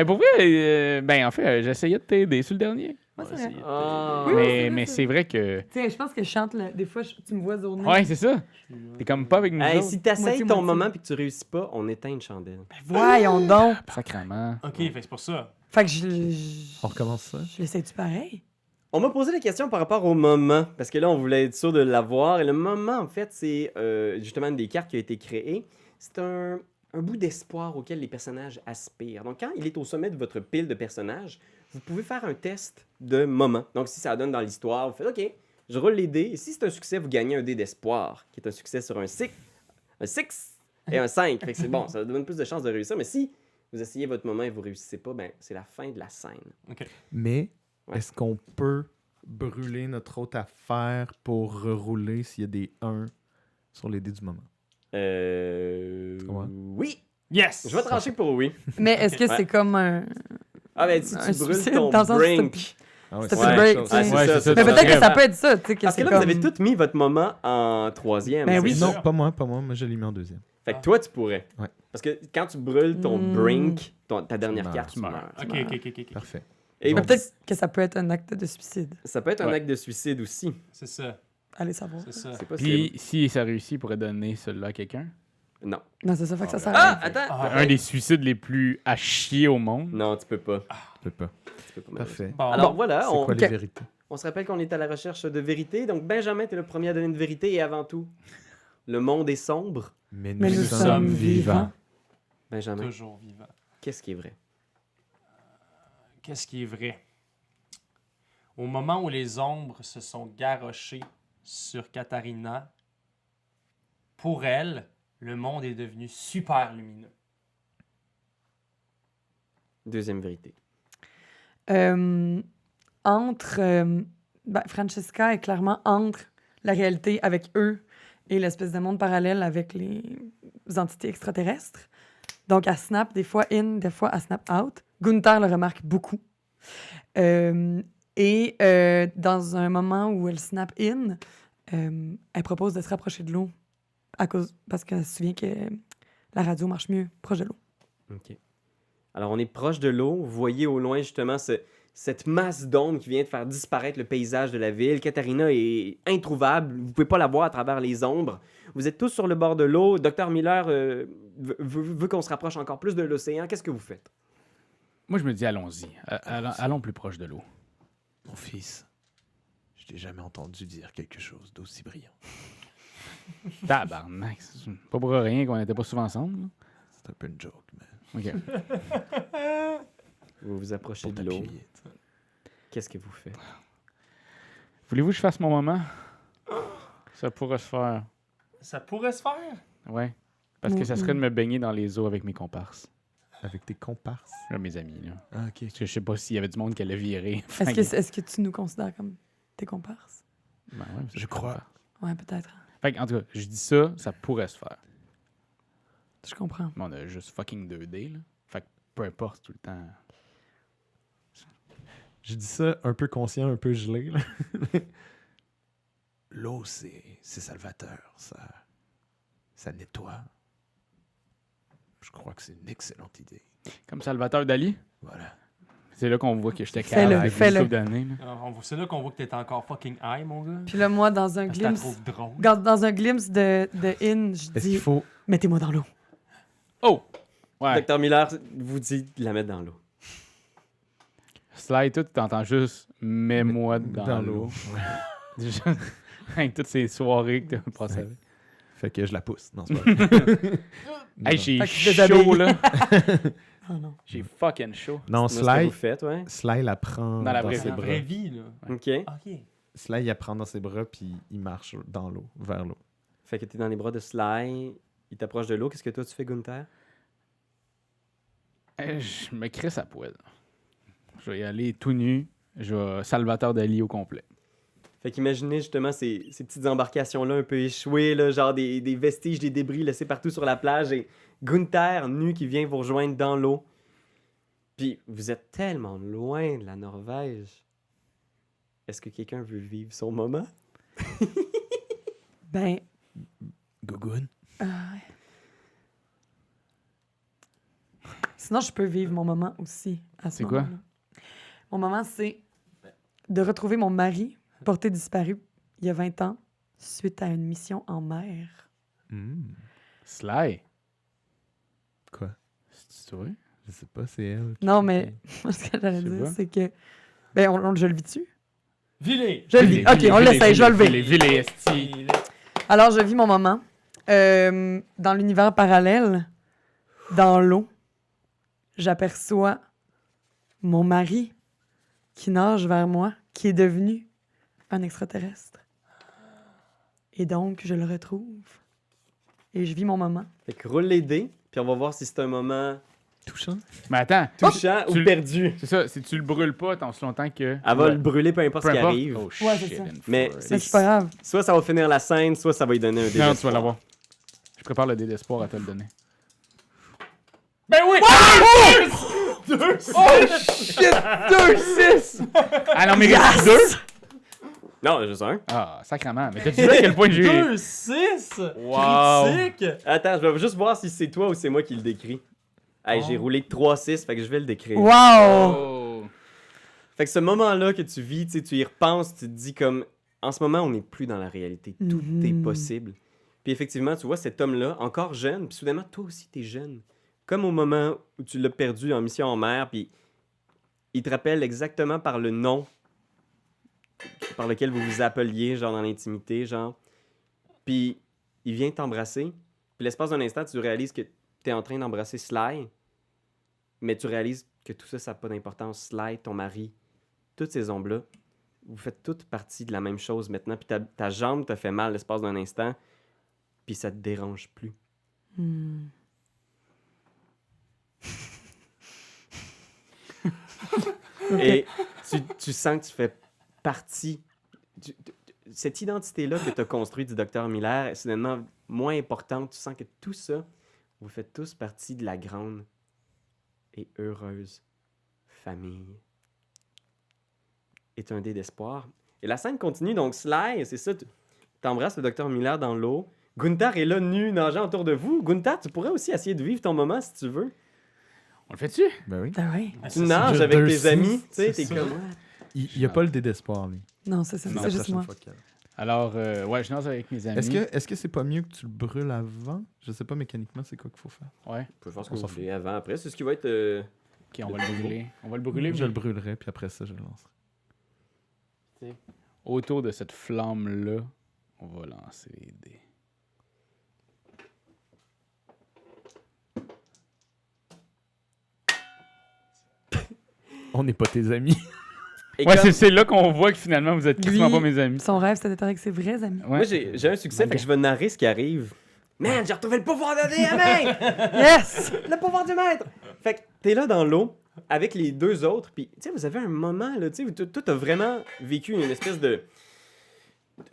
Pour vrai, ben en fait, j'essayais de t'aider sur le dernier. Ouais, c'est vrai. Ah. Oui, oui, c'est vrai, Mais ça. c'est vrai que. Tu sais, je pense que je chante, des fois, tu me vois zoner. Ouais, c'est ça. T'es comme pas avec nous Hey, autres. si t'essayes Moitié, ton moitié. moment puis que tu réussis pas, on éteint une chandelle. Voyons donc. Sacrement. Ok, fait que c'est pour ça. Fait que On recommence ça? je l'essaie-tu pareil? On m'a posé la question par rapport au moment, parce que là, on voulait être sûr de l'avoir. Et le moment, en fait, c'est justement une des cartes qui a été créée. C'est un bout d'espoir auquel les personnages aspirent. Donc, quand il est au sommet de votre pile de personnages, vous pouvez faire un test de moment. Donc, si ça donne dans l'histoire, vous faites OK, je roule les dés. Et si c'est un succès, vous gagnez un dé d'espoir, qui est un succès sur un 6 et un 5. Fait que c'est bon, ça donne plus de chances de réussir. Mais si vous essayez votre moment et vous réussissez pas, ben c'est la fin de la scène. Mais Ouais. est-ce qu'on peut brûler notre autre affaire pour rerouler s'il y a des 1 sur les dés du moment? Ouais. Oui! Yes! Je vais trancher pour oui. Mais est-ce que Ouais. c'est comme un. Ah ben si Un tu brûles suicide, ton dans le sens que brink. Ah ouais, Ça c'est fait la le break, chose. tu sais. Ouais, c'est Ouais, ça. c'est ça, Mais ça peut-être que serait- ça peut être ça, tu sais, que Parce que c'est là, comme... vous avez tous mis votre moment en troisième. Ben c'est oui. ça? Non, pas moi. Moi, je l'ai mis en deuxième. Fait que toi, tu pourrais. Ouais. Parce que quand tu brûles ton Hmm. brink, ta dernière meurs. carte, Tu tu meurs. meurs. Ok. Parfait. Et Mais Bon. peut-être que ça peut être un acte de suicide. ça peut être un Ouais. acte de suicide aussi. C'est ça, Allez savoir. c'est ça. C'est possible. Puis, si ça réussit, il pourrait donner celui-là à quelqu'un. Non. Non, c'est ça, fait que ça sert à Ah, rien. attends! Ah, Un des suicides les plus à chier au monde. Non, tu peux pas. Je peux pas. Tu peux pas Parfait. Bon, Alors voilà, C'est on, quoi Ok. les vérités? on se rappelle qu'on est à la recherche de vérité. Donc Benjamin, t'es le premier à donner une vérité et avant tout, le monde est sombre. Mais Mais nous sommes sommes vivants. vivants. Benjamin, toujours vivant. qu'est-ce qui est vrai? Qu'est-ce qui est vrai? Au moment où les ombres se sont garrochées sur Katharina, pour elle, le monde est devenu super lumineux. Deuxième vérité. Entre... Francesca est clairement entre la réalité avec eux et l'espèce de monde parallèle avec les entités extraterrestres. Donc, elle snap des fois in, des fois elle snap out. Gunther le remarque beaucoup. Dans un moment où elle snap in, elle propose de se rapprocher de l'eau parce qu'elle se souvient que la radio marche mieux proche de l'eau. OK. Alors, on est proche de l'eau. Vous voyez au loin, justement, cette masse d'ombre qui vient de faire disparaître le paysage de la ville. Katharina est introuvable. Vous pouvez pas la voir à travers les ombres. Vous êtes tous sur le bord de l'eau. Dr Miller veut qu'on se rapproche encore plus de l'océan. Qu'est-ce que vous faites? Moi, je me dis, allons-y. Allons plus proche de l'eau. Mon fils, je t'ai jamais entendu dire quelque chose d'aussi brillant. Tabarnak. C'est pas pour rien qu'on n'était pas souvent ensemble. là. C'est un peu une joke, mais OK. Vous vous approchez pour de l'eau. t'appuyer. Qu'est-ce que vous faites? Voulez-vous que je fasse mon moment? Ça pourrait se faire. Ça pourrait se faire? Ouais. Parce que ça serait de me baigner dans les eaux avec mes comparses. Avec tes comparses. Là, mes amis, là. Ah, ok. Parce que je sais pas s'il y avait du monde qui allait virer. Est-ce que tu nous considères comme tes comparses? Ben ouais, vous êtes Je crois. comparses. Ouais, peut-être. Fait que, en tout cas, je dis ça, ça pourrait se faire. Je comprends. Mais on a juste fucking 2D, là. Fait que peu importe tout le temps. Je dis ça un peu conscient, un peu gelé. là. L'eau, c'est salvateur. Ça nettoie. Je crois que c'est une excellente idée. Comme Salvatore Dali. Voilà. C'est là qu'on voit que j'étais Fais-le, calme avec une fais-le. couple d'années. là. Alors, c'est là qu'on voit que t'es encore fucking high, mon gars. Puis là, moi, dans un Parce que t'as glimpse... trouvé drôle. Dans un glimpse de in, je Est-ce dis qu'il faut... « Mettez-moi dans l'eau Oh! Ouais. Dr Miller vous dit de la mettre dans l'eau. Slide tout, t'entends juste « mets-moi dans l'eau Ouais. ». Avec toutes ces soirées que t'as passées avec. Fait que je la pousse. Non, c'est pas vrai. Hey, j'ai Fait que je chaud, déshabille. là. ». Oh non. J'ai fucking chaud. Non, C'est ce que Sly, vous faites, ouais. Sly la prend Dans la dans vraie ses La bras. vraie vie, là. OK. OK. Sly, il la prend dans ses bras, puis il marche dans l'eau, vers l'eau. Fait que t'es dans les bras de Sly. Il t'approche de l'eau. Qu'est-ce que toi, tu fais, Gunther? Je me crisse à poil. Je vais y aller tout nu. Je vais Salvatore Dali au complet. Fait qu'imaginez justement ces petites embarcations-là un peu échouées, là, genre des vestiges, des débris laissés partout sur la plage et Gunther nu qui vient vous rejoindre dans l'eau. Puis vous êtes tellement loin de la Norvège. Est-ce que quelqu'un veut vivre son moment? Ben, Gogoun? ouais. Sinon, je peux vivre mon moment aussi. À ce C'est quoi? moment-là. Mon moment, c'est de retrouver mon mari, porté disparu il y a 20 ans, suite à une mission en mer. Hmm. Sly. Quoi? C'est toi? Je sais pas, c'est elle. Non, mais moi, ce que j'allais Je sais dire, pas. c'est que. Ben, je le vis dessus. Vilé! Je le vis. Ok, on l'essaye, je vais le lever. Vilé, esti. Vilé. Alors, je vis mon moment. Dans l'univers parallèle, dans l'eau, j'aperçois mon mari qui nage vers moi, qui est devenu un extraterrestre. Et donc, je le retrouve. Et je vis mon moment. Fait que roule les dés, puis on va voir si c'est un moment Touchant. Mais attends, touchant Tu- ou perdu. c'est ça, si tu le brûles pas tant si longtemps que. Elle va le brûler peu importe Peu ce qui importe. arrive. Oh, Ouais, shit c'est ça. and Mais fuck. Mais c'est pas grave. Soit ça va finir la scène, soit ça va lui donner un dé Non, tu vas d'espoir. l'avoir. Je prépare le dé d'espoir à te le donner. Ben oui! Oh shit! 2-6! Ah non, mais reste 2? Non, juste un. Ah, sacrément. Mais t'as-tu vu à quel point j'ai. 2-6! Wow. Critique! Attends, je vais juste voir si c'est toi ou c'est moi qui le décris. Hey, j'ai roulé 3-6, fait que je vais le décrire. Wow! Oh. Fait que ce moment-là que tu vis, tu sais, tu y repenses, tu te dis comme... En ce moment, on n'est plus dans la réalité. Tout est possible. Puis effectivement, tu vois cet homme-là, encore jeune, puis soudainement, toi aussi, t'es jeune. Comme au moment où tu l'as perdu en mission en mer, puis il te rappelle exactement par le nom par lequel vous vous appeliez, genre dans l'intimité, genre. Puis il vient t'embrasser, puis l'espace d'un instant, tu réalises que t'es en train d'embrasser Sly, mais tu réalises que tout ça, ça n'a pas d'importance. Sly, ton mari, toutes ces ombres-là, vous faites toutes partie de la même chose maintenant, puis ta jambe te fait mal l'espace d'un instant, puis ça te dérange plus. Hmm. Et tu sens que tu fais partie... cette identité-là que tu as construite du Dr Miller est soudainement moins importante. Tu sens que tout ça, vous faites tous partie de la grande et heureuse famille. Et un dé d'espoir. Et la scène continue, donc Sly, c'est ça, tu embrasses le Dr Miller dans l'eau. Gunther est là, nu, nageant autour de vous. Gunther, tu pourrais aussi essayer de vivre ton moment si tu veux. On le fait-tu? Ben oui. Ah oui. Tu nages juste avec tes 2-6, amis, tu sais, c'est t'es ça. comme... Il n'y a pas le dé d'espoir, lui. Non, c'est ça. Non, C'est juste moi. Alors, ouais, je nage avec mes amis. Est-ce que c'est pas mieux que tu le brûles avant? Je sais pas mécaniquement c'est quoi qu'il faut faire. Ouais. Vous pouvez faire ce On que s'en vous voulez avant, après. C'est ce qui va être... Ok, on va le brûler. On va le brûler. Je mais le brûlerai, puis après ça, je le lancerai. autour de cette flamme-là, on va lancer les dés. On n'est pas tes amis. Et Ouais, comme- c'est là qu'on voit que finalement, vous êtes Lui- quasiment pas mes amis. Son rêve, c'était d'être avec ses vrais amis. Ouais. Moi, j'ai un succès, fait que je vais narrer ce qui arrive. Man, j'ai retrouvé le pouvoir de DM! Yes! Le pouvoir du maître! Fait que t'es là dans l'eau, avec les deux autres, puis tu sais, vous avez un moment, là, tu sais, où toi, t'as vraiment vécu une espèce de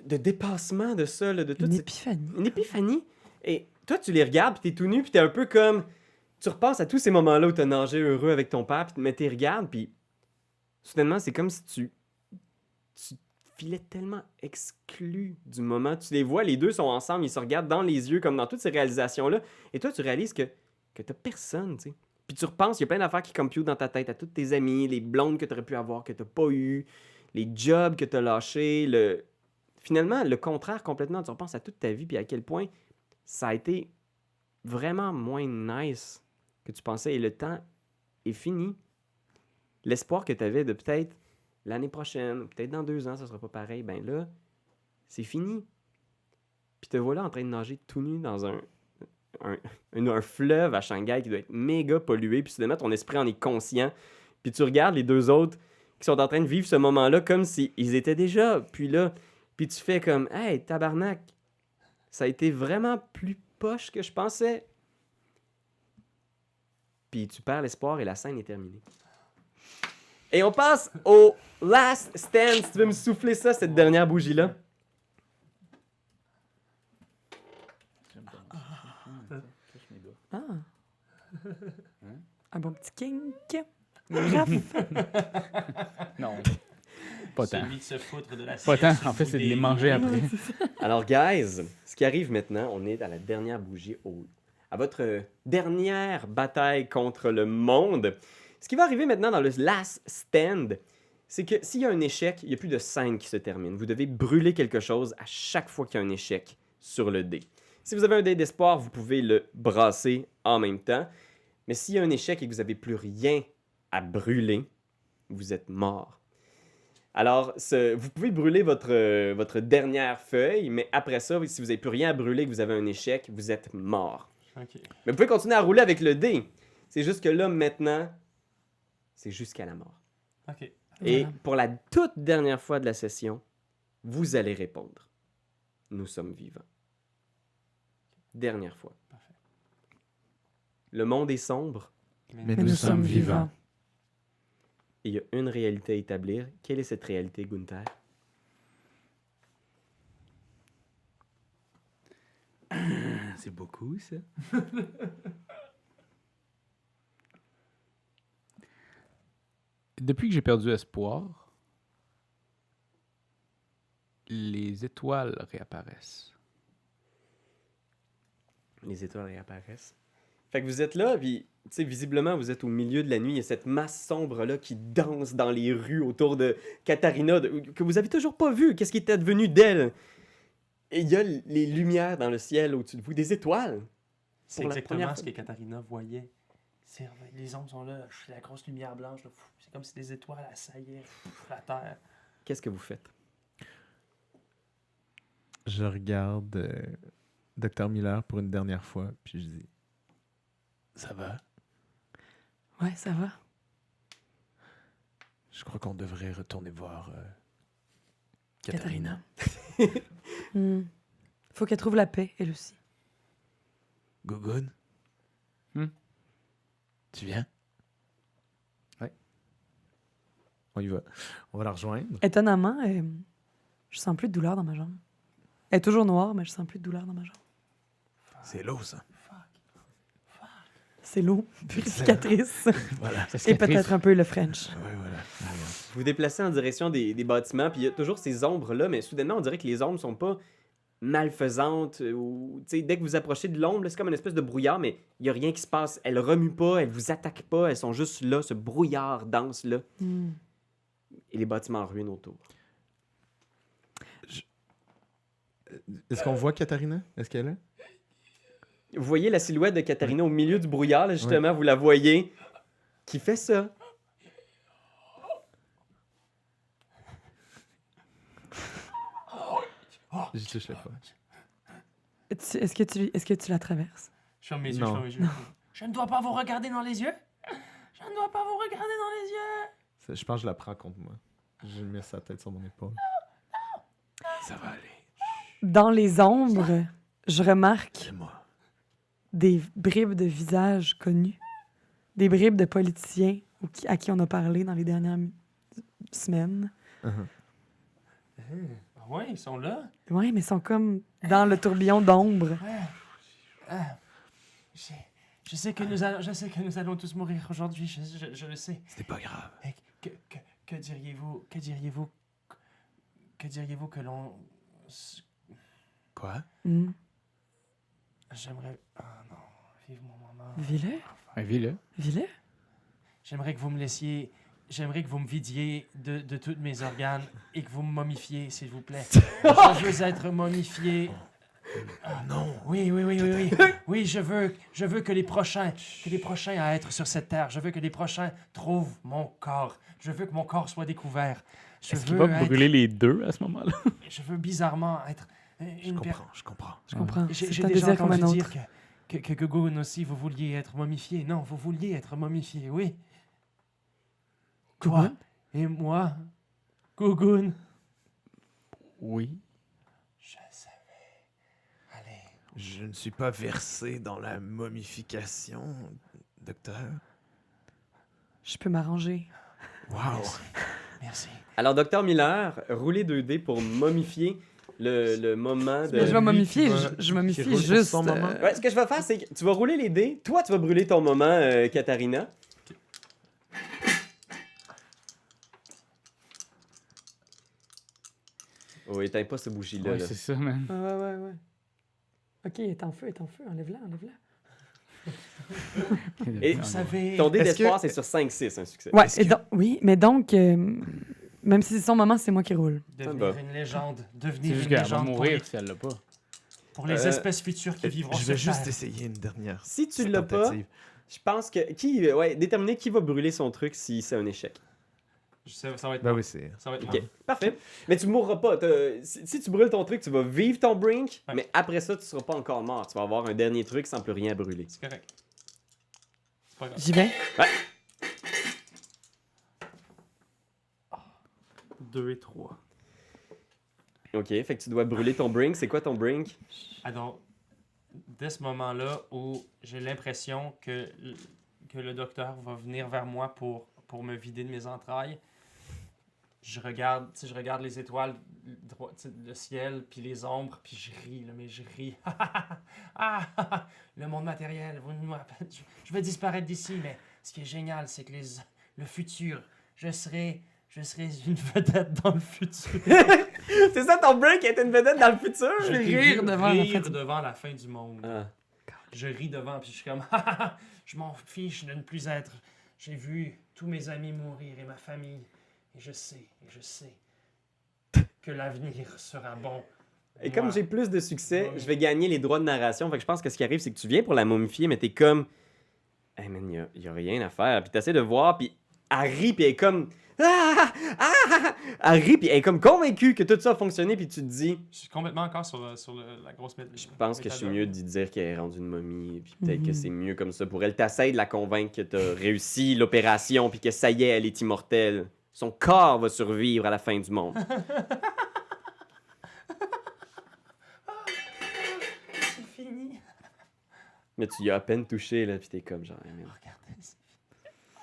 dépassement de ça, là, de toute Une cette... épiphanie. Une épiphanie. Et toi, tu les regardes, puis t'es tout nu, puis t'es un peu comme... Tu repasses à tous ces moments-là où t'as nagé heureux avec ton père, mais t'es regardes, puis soudainement, c'est comme si tu filais tellement exclu du moment. Tu les vois, les deux sont ensemble, ils se regardent dans les yeux, comme dans toutes ces réalisations-là. Et toi, tu réalises que t'as personne, tu sais. Puis tu repenses, il y a plein d'affaires qui computent dans ta tête, à tous tes amis, les blondes que t'aurais pu avoir, que t'as pas eu, les jobs que t'as lâchés, finalement, le contraire complètement. Tu repenses à toute ta vie, puis à quel point ça a été vraiment moins nice que tu pensais. Et le temps est fini. L'espoir que tu avais de peut-être l'année prochaine, peut-être dans 2 ans, ça sera pas pareil, ben là, c'est fini. Puis te voilà en train de nager tout nu dans un fleuve à Shanghai qui doit être méga pollué, puis soudainement, ton esprit en est conscient. Puis tu regardes les deux autres qui sont en train de vivre ce moment-là comme s'ils étaient déjà. Puis là, puis tu fais comme « Hey, tabarnak, ça a été vraiment plus poche que je pensais. » Puis tu perds l'espoir et la scène est terminée. Et on passe au last stand. Si tu veux me souffler ça, cette dernière bougie-là. Ah. Un bon petit kink. Non. Pas tant. Celui de se foutre de la Pas tant. sieste En fait, c'est de les boudée. manger après. Alors, guys, ce qui arrive maintenant, on est à la dernière bougie, à votre dernière bataille contre le monde. Ce qui va arriver maintenant dans le last stand, c'est que s'il y a un échec, il n'y a plus de scène qui se termine. Vous devez brûler quelque chose à chaque fois qu'il y a un échec sur le dé. Si vous avez un dé d'espoir, vous pouvez le brasser en même temps. Mais s'il y a un échec et que vous n'avez plus rien à brûler, vous êtes mort. Alors, vous pouvez brûler votre dernière feuille, mais après ça, si vous n'avez plus rien à brûler et que vous avez un échec, vous êtes mort. Ok. Mais vous pouvez continuer à rouler avec le dé. C'est juste que là, maintenant, c'est jusqu'à la mort. Ok. Et Voilà. pour la toute dernière fois de la session, vous allez répondre. Nous sommes vivants. Dernière fois. Parfait. Le monde est sombre Mais Mais nous sommes vivants. et il y a une réalité à établir. Quelle est cette réalité, Gunther? C'est beaucoup, ça. Depuis que j'ai perdu espoir, les étoiles réapparaissent. Les étoiles réapparaissent. Fait que vous êtes là, puis, tu sais, visiblement, vous êtes au milieu de la nuit. Il y a cette masse sombre-là qui danse dans les rues autour de Katharina, que vous avez toujours pas vu. Qu'est-ce qui était devenu d'elle? Et il y a les lumières dans le ciel au-dessus de vous, des étoiles. C'est Pour la exactement première ce fois. que Katharina voyait. Les ombres sont là, la grosse lumière blanche. Là, c'est comme si des étoiles assaillaient la terre. Qu'est-ce que vous faites? Je regarde Dr. Miller pour une dernière fois, puis je dis ça va? Ouais, ça va. Je crois qu'on devrait retourner voir Katharina. Faut qu'elle trouve la paix, elle aussi. Gogun? Tu viens? Ouais. On y va. On va la rejoindre. Étonnamment, je sens plus de douleur dans ma jambe. Elle est toujours noire, mais je sens plus de douleur dans ma jambe. C'est l'eau, ça. C'est l'eau, purificatrice. Voilà. Et peut-être un peu le French. Ouais, voilà. Vous vous déplacez en direction des bâtiments, puis il y a toujours ces ombres-là, mais soudainement, on dirait que les ombres sont pas malfaisantes. Ou, tu sais, dès que vous approchez de l'ombre, là, c'est comme une espèce de brouillard, mais il y a rien qui se passe. Elles remuent pas, elles vous attaquent pas, elles sont juste là, ce brouillard dense-là. Et les bâtiments en ruine autour. Est-ce qu'on voit Katharina? Est-ce qu'elle est là? Vous voyez la silhouette de Katharina au milieu du brouillard, là, justement, vous la voyez, qui fait ça. J'y toucherai pas. Est-ce que tu la traverses? Je ferme mes yeux, Non. je ferme mes yeux. Je ne dois pas vous regarder dans les yeux. Je ne dois pas vous regarder dans les yeux. Je pense que je la prends contre moi. Je mets sa tête sur mon épaule. Ça va aller. Dans les ombres, je remarque C'est moi. des bribes de visages connus. Des bribes de politiciens à qui on a parlé dans les dernières semaines. Ah ouais, ils sont là. Oui, mais ils sont comme dans le tourbillon d'ombre. Je sais que nous allons tous mourir aujourd'hui. Je le sais. C'était pas grave. Mais que diriez-vous que l'on... Quoi? J'aimerais... Ah non, vive mon moment. Vis-le, Ouais, vis-le. vis-le. J'aimerais que vous me laissiez... J'aimerais que vous me vidiez de tous mes organes et que vous me momifiez, s'il vous plaît. Je veux être momifié. Non. Oui. Oui, je veux que les prochains à être sur cette terre, je veux que les prochains trouvent mon corps. Je veux que mon corps soit découvert. Est-ce qu'il va brûler les deux à ce moment-là? Je veux bizarrement être Je comprends. Je comprends. J'ai C'est un déjà désir comme un entendu autre. dire que Gogun aussi, vous vouliez être momifié. Non, vous vouliez être momifié, oui. Toi Gogun? et moi, Gogun. Oui. Je savais. Allez. Je ne suis pas versé dans la momification, docteur. Je peux m'arranger. Wow. Merci. Alors, Dr. Miller, roulez 2 dés pour momifier le moment de... Mais je vais momifier, qui va- je momifie qui roule pour juste. son moment. Ouais, ce que je vais faire, c'est que tu vas rouler les dés. Toi, tu vas brûler ton moment, Katharina. Oh, éteins pas ce bougie-là. Ouais, là. c'est ça, man. Ouais. Ok, elle est en feu, enlève-la. Et Vous savez... ton dé Est-ce d'espoir, que- c'est sur 5-6, un succès. Ouais, Est-ce et que- oui, mais donc, même si c'est son moment, c'est moi qui roule. Devenir bah. une légende. C'est Devenir juste une qu'elle va légende mourir si elle l'a pas. pour les Euh, espèces futures qui vivront Je vais sur juste Terre. essayer une dernière. Si tu l'as pas, tentative. Je pense que... déterminer qui va brûler son truc si c'est un échec. Ça va être Ben moi. oui, c'est. Ça va être Ok, moi. parfait. Mais tu mourras pas. Si tu brûles ton truc, tu vas vivre ton brink, Ouais. mais après ça, tu seras pas encore mort. Tu vas avoir un dernier truc sans plus rien brûler. C'est correct. C'est pas grave. J'y vais. 2 et 3. Ok, fait que tu dois brûler ton brink. C'est quoi ton brink? Alors, dès ce moment-là où j'ai l'impression que le docteur va venir vers moi pour me vider de mes entrailles, je regarde les étoiles, le ciel, puis les ombres, puis je ris, là, mais je ris. Le monde matériel, je vais disparaître d'ici, mais ce qui est génial, c'est que le futur, je serai une vedette dans le futur. C'est ça ton brink est une vedette dans le futur? Je vais rire devant la fin du- du monde. Ah. Je ris devant, puis je suis comme, je m'en fiche de ne plus être. J'ai vu tous mes amis mourir et ma famille. Et je sais que l'avenir sera bon. Et Moi, comme j'ai plus de succès, Ouais. je vais gagner les droits de narration. Fait que je pense que ce qui arrive, c'est que tu viens pour la momifier, mais t'es comme... Hey man, y a rien à faire. Puis t'essaies de voir, puis elle rit, puis elle est comme... Elle rit, puis elle est comme convaincue que tout ça a fonctionné, puis tu te dis... je suis complètement encore sur la grosse Je pense que je suis mieux d'y dire qu'elle est rendue une momie, puis peut-être que c'est mieux comme ça pour elle. T'essayes de la convaincre que t'as réussi l'opération, puis que ça y est, elle est immortelle. Son corps va survivre à la fin du monde. C'est fini. Mais tu y as à peine touché, là, puis t'es comme genre... Hey, man, Regardez.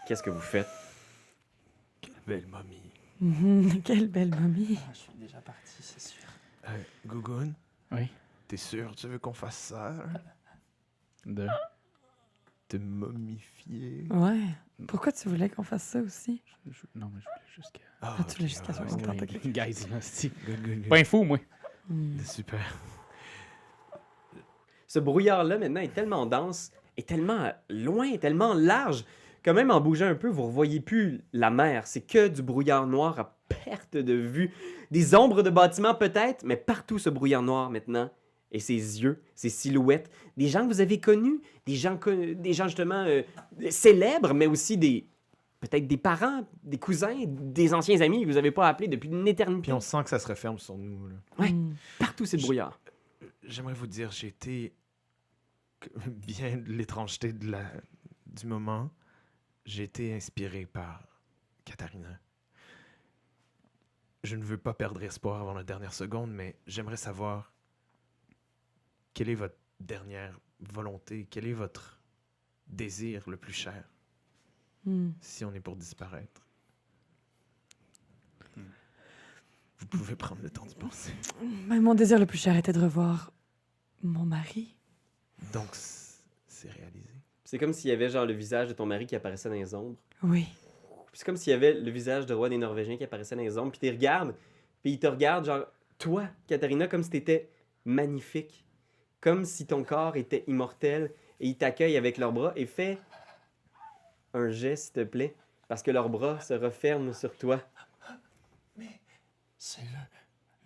qu'est-ce que vous faites? Quelle belle momie. Quelle belle momie. Je suis déjà parti, c'est sûr. Gougoun, Oui. t'es sûr tu veux qu'on fasse ça? De... Te momifier? Ouais. Pourquoi tu voulais qu'on fasse ça aussi? Non, mais je voulais jusqu'à... Ah, tu voulais jusqu'à 60 degrés. Guys, là, c'est Good, good, good. pas un fou, moi. Super. Ce brouillard-là, maintenant, est tellement dense, est tellement loin, tellement large, que même en bougeant un peu, vous ne revoyez plus la mer. C'est que du brouillard noir à perte de vue. Des ombres de bâtiments peut-être, mais partout ce brouillard noir maintenant. Et ses yeux, ses silhouettes. Des gens que vous avez connus, des gens justement célèbres, mais aussi peut-être des parents, des cousins, des anciens amis que vous n'avez pas appelés depuis une éternité. Puis on sent que ça se referme sur nous. Là. Ouais. Partout c'est le Je- brouillard. J'aimerais vous dire, j'ai été bien de l'étrangeté du moment. J'ai été inspiré par Katharina. Je ne veux pas perdre espoir avant la dernière seconde, mais j'aimerais savoir quelle est votre dernière volonté, quel est votre désir le plus cher si on est pour disparaître. Vous pouvez prendre le temps d'y penser. Ben, mon désir le plus cher était de revoir mon mari. Donc, c'est réalisé. C'est comme s'il y avait genre le visage de ton mari qui apparaissait dans les ombres. Oui. C'est comme s'il y avait le visage de roi des Norvégiens qui apparaissait dans les ombres, puis tu regardes, puis il te regarde, genre, toi, Katharina, comme si t'étais magnifique. Comme si ton corps était immortel, et ils t'accueillent avec leurs bras, et fais un geste, s'il te plaît, parce que leurs bras se referment sur toi. C'est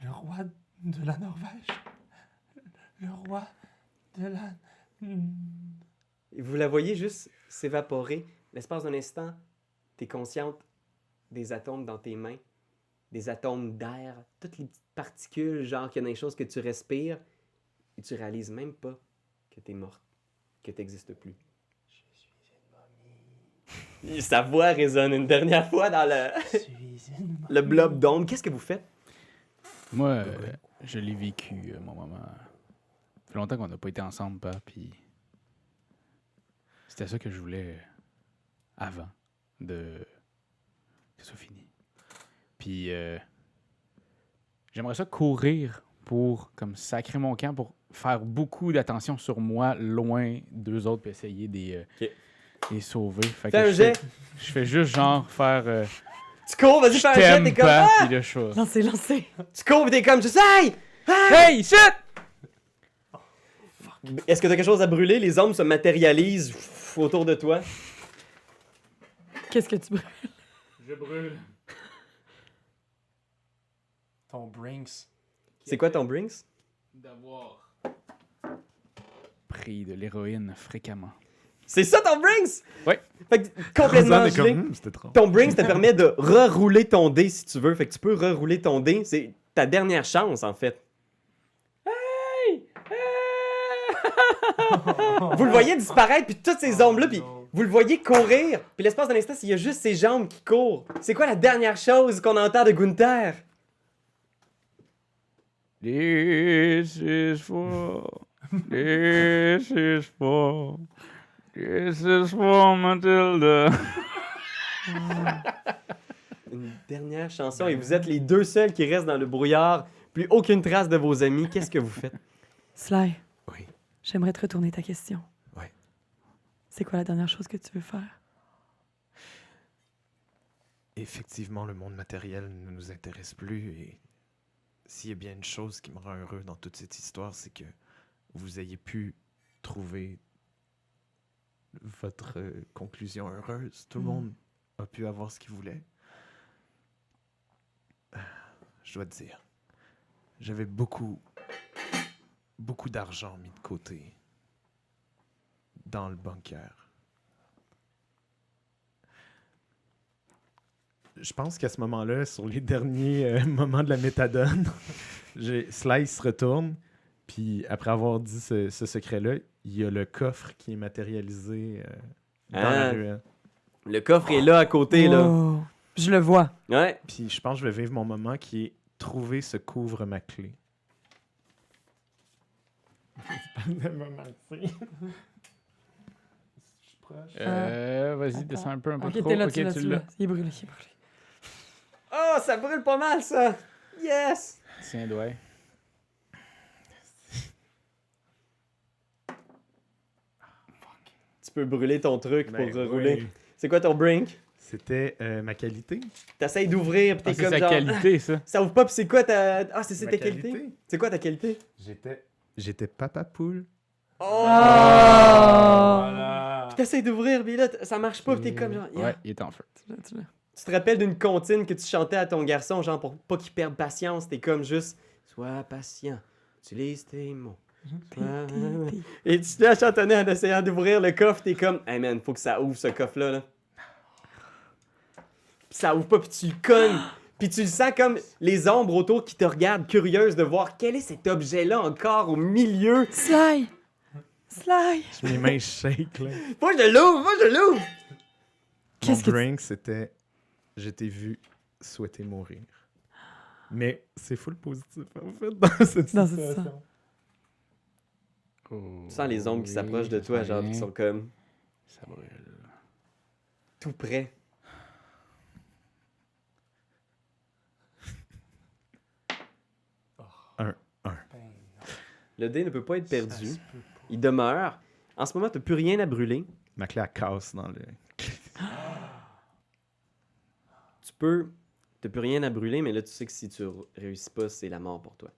le roi de la Norvège. Le roi de la... Et vous la voyez juste s'évaporer. L'espace d'un instant, t'es consciente des atomes dans tes mains, des atomes d'air, toutes les petites particules, genre qu'il y a des choses que tu respires, et tu réalises même pas que t'es morte, que t'existes plus. Je suis une momie. Sa voix résonne une dernière fois dans Je suis une momie. le blob d'ombre. Qu'est-ce que vous faites? Moi, je l'ai vécu, mon moment. Ça fait longtemps qu'on n'a pas été ensemble, papa, puis c'était ça que je voulais avant que ce soit fini. Puis j'aimerais ça courir pour comme sacrer mon camp, pour faire beaucoup d'attention sur moi, loin d'eux autres, puis essayer de les sauver. Fait Fais que un jet. je fais juste genre faire Tu cours, vas-y, je fais un jet, t'aime t'es comme... pas, Ah! puis de choses. Lancez. Tu cours, t'es comme, juste, hey! Hey, shit! Est-ce que t'as quelque chose à brûler? Les ombres se matérialisent autour de toi. Qu'est-ce que tu brûles? Je brûle. Ton Brinks. C'est quoi ton Brinks? D'avoir pris de l'héroïne fréquemment. C'est ça ton Brinks? Ouais. Fait que complètement Rosanne est gelé. comme, c'était trop. Ton Brinks te permet de rerouler ton dé si tu veux. Fait que tu peux rerouler ton dé. C'est ta dernière chance, en fait. Hey! Vous le voyez disparaître, puis toutes ces ombres-là, puis vous le voyez courir. Puis l'espace d'un instant, il y a juste ses jambes qui courent. C'est quoi la dernière chose qu'on entend de Gunther? This is for Matilda. Une dernière chanson, et vous êtes les deux seuls qui restent dans le brouillard. Plus aucune trace de vos amis. Qu'est-ce que vous faites? Sly, Oui. j'aimerais te retourner ta question. Ouais. C'est quoi la dernière chose que tu veux faire? Effectivement, le monde matériel ne nous intéresse plus et s'il y a bien une chose qui me rend heureux dans toute cette histoire, c'est que vous ayez pu trouver votre conclusion heureuse. Tout le monde a pu avoir ce qu'il voulait. Je dois te dire, j'avais beaucoup d'argent mis de côté dans le bunker. Je pense qu'à ce moment-là, sur les derniers moments de la méthadone, Sly se retourne, puis après avoir dit ce secret-là, il y a le coffre qui est matérialisé dans la ruelle. Le coffre est là à côté, là. Oh, je le vois. Ouais. Puis je pense que je vais vivre mon moment qui est trouver ce couvre ma clé. Vas-y, Attends. descends un peu Ok, trop. t'es là, Ok, tu l'as, tu tu l'as. l'as. Il est brûlé, il est brûlé. Oh, ça brûle pas mal, ça! Yes! Tiens, doigt. Tu peux brûler ton truc Ben pour rerouler. oui. C'est quoi ton brink? C'était ma qualité. T'essayes d'ouvrir, pis Ah, t'es c'est comme sa genre... qualité, ça. Ça ouvre pas, pis c'est quoi ta... Ah, c'est Ma ta qualité? qualité? C'est quoi ta qualité? J'étais papa poule. Oh! Voilà. Pis t'essayes d'ouvrir, pis là, ça marche pas, pis t'es comme genre... yeah. Ouais, il est en feu. Tu l'as. Tu te rappelles d'une comptine que tu chantais à ton garçon, genre pour pas qu'il perde patience, t'es comme juste... Sois patient, utilise tes mots. Et tu te l'as chantonné en essayant d'ouvrir le coffre, t'es comme, hey man, faut que ça ouvre ce coffre-là. Là. Puis ça ouvre pas, puis tu le cognes. Puis tu le sens comme les ombres autour qui te regardent, curieuses de voir quel est cet objet-là encore au milieu. Sly! Sly! Mes mains shake, là. Faut que je l'ouvre, faut que je l'ouvre! Qu'est-ce Mon que tu... drink, c'était « Je t'ai vu souhaiter mourir ». Mais c'est full positif, en fait, dans cette Dans cette situation. histoire. Oh, Tu sens les ombres qui oui, s'approchent de ça toi, sent genre, bien. qui sont comme Ça brûle. tout près. Le dé ne peut pas être perdu. Il demeure. En ce moment, t'as plus rien à brûler. Ma clé, elle casse dans le... Tu peux... T'as plus rien à brûler, mais là, tu sais que si tu réussis pas, c'est la mort pour toi.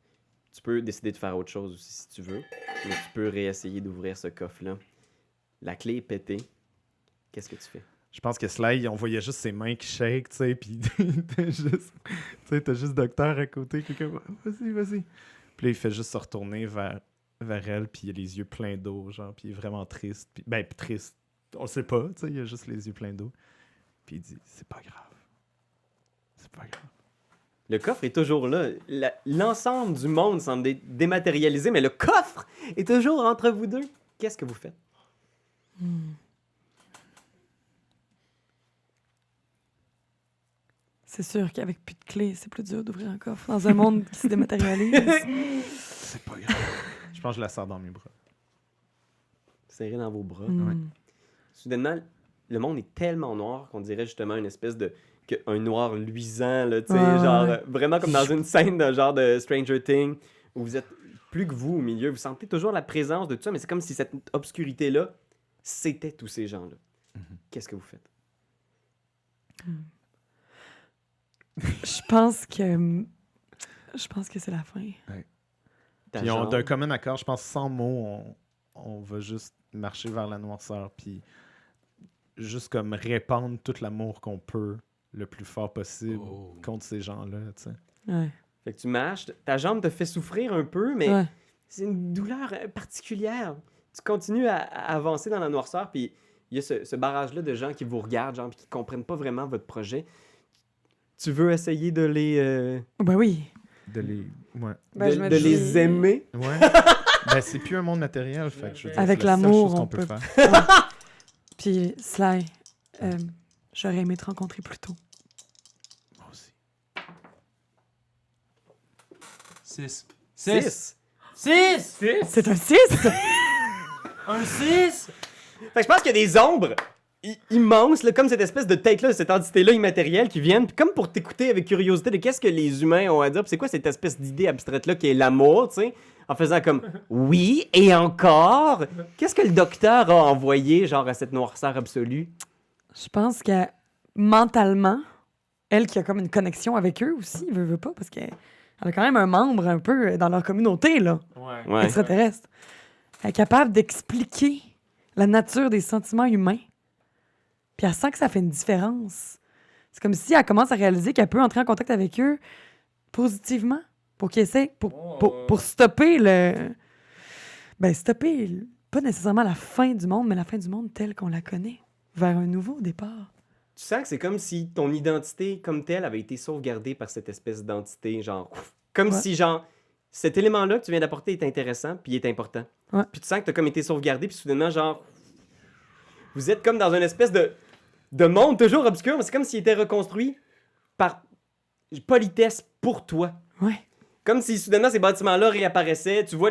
Tu peux décider de faire autre chose aussi si tu veux, mais tu peux réessayer d'ouvrir ce coffre-là. La clé est pétée. Qu'est-ce que tu fais? Je pense que Sly, on voyait juste ses mains qui shake, tu sais, puis t'as juste docteur à côté, qui est comme « Vas-y, vas-y ». Puis là, il fait juste se retourner vers elle, puis il a les yeux pleins d'eau, genre, puis il est vraiment triste. Puis, ben, triste, on le sait pas, tu sais, il a juste les yeux pleins d'eau. Puis il dit « C'est pas grave. C'est pas grave. » Le coffre est toujours là. L'ensemble du monde semble dématérialisé, mais le coffre est toujours entre vous deux. Qu'est-ce que vous faites? C'est sûr qu'avec plus de clés, c'est plus dur d'ouvrir un coffre dans un monde qui se dématérialise. C'est pas grave. Je pense que je la sors dans mes bras. Serré dans vos bras. Hmm. Soudainement, le monde est tellement noir qu'on dirait justement une espèce de... un noir luisant, là, tu sais, Ouais, genre... ouais. Vraiment comme dans une scène de genre de Stranger Things, où vous êtes plus que vous au milieu. Vous sentez toujours la présence de tout ça, mais c'est comme si cette obscurité-là, c'était tous ces gens-là. Qu'est-ce que vous faites? Je pense que c'est la fin. Ta Puis jambe? d'un commun accord, je pense sans mots, on va juste marcher vers la noirceur, puis juste comme répandre tout l'amour qu'on peut le plus fort possible Oh. contre ces gens-là, tu sais. Ouais. Fait que tu marches, ta jambe te fait souffrir un peu, mais Ouais. c'est une douleur particulière. Tu continues à avancer dans la noirceur, puis il y a ce barrage-là de gens qui vous regardent, genre, puis qui comprennent pas vraiment votre projet. Tu veux essayer de les... Ben oui. De les. Ouais. Ben, je me de dis- les aimer. Ouais. Ben, c'est plus un monde matériel, fait que je veux dire, Avec c'est la seule l'amour, chose qu'on on peut peut- faire. Puis, Sly, j'aurais aimé te rencontrer plus tôt. Moi aussi. 6. 6. 6! C'est un 6? Un 6! Fait que je pense qu'il y a des ombres immenses, là, comme cette espèce de tête-là, cette entité-là immatérielle qui viennent, puis comme pour t'écouter avec curiosité de qu'est-ce que les humains ont à dire, puis c'est quoi cette espèce d'idée abstraite-là qui est l'amour, tu sais, en faisant comme « oui, et encore ». Qu'est-ce que le docteur a envoyé, genre, à cette noirceur absolue? Je pense que mentalement, elle qui a comme une connexion avec eux aussi, veut pas, parce qu'elle a quand même un membre un peu dans leur communauté, là, Ouais. Ouais. extraterrestre. Elle est capable d'expliquer la nature des sentiments humains. Puis elle sent que ça fait une différence. C'est comme si elle commence à réaliser qu'elle peut entrer en contact avec eux positivement pour qu'ils essaient, pour stopper le... Ben, stopper, pas nécessairement la fin du monde, mais la fin du monde telle qu'on la connaît, vers un nouveau départ. Tu sens que c'est comme si ton identité comme telle avait été sauvegardée par cette espèce d'entité, genre... Comme Ouais. si, genre, cet élément-là que tu viens d'apporter est intéressant, puis il est important. Ouais. Puis tu sens que t'as comme été sauvegardé, puis soudainement, genre... Vous êtes comme dans une espèce de monde toujours obscur, mais c'est comme s'il était reconstruit par politesse pour toi. Ouais. Comme si soudainement ces bâtiments-là réapparaissaient, tu vois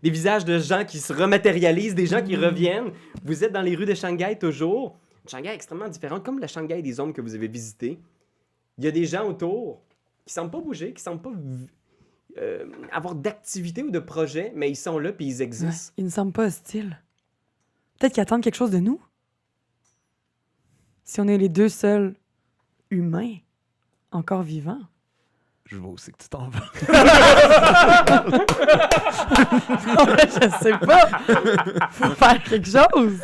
des visages de gens qui se rematérialisent, des gens qui reviennent. Vous être dans les rues de Shanghai toujours. Une Shanghai extrêmement différente, comme la Shanghai des ombres que vous avez visité. Il y a des gens autour qui semblent pas bouger, qui semblent pas avoir d'activité ou de projet, mais ils sont là puis ils Ouais. existent. Ils ne semblent pas hostiles. Peut-être qu'ils attendent quelque chose de nous. Si on est les deux seuls humains encore vivants. Je vois aussi que tu t'en vas. Je sais pas. Faut faire quelque chose.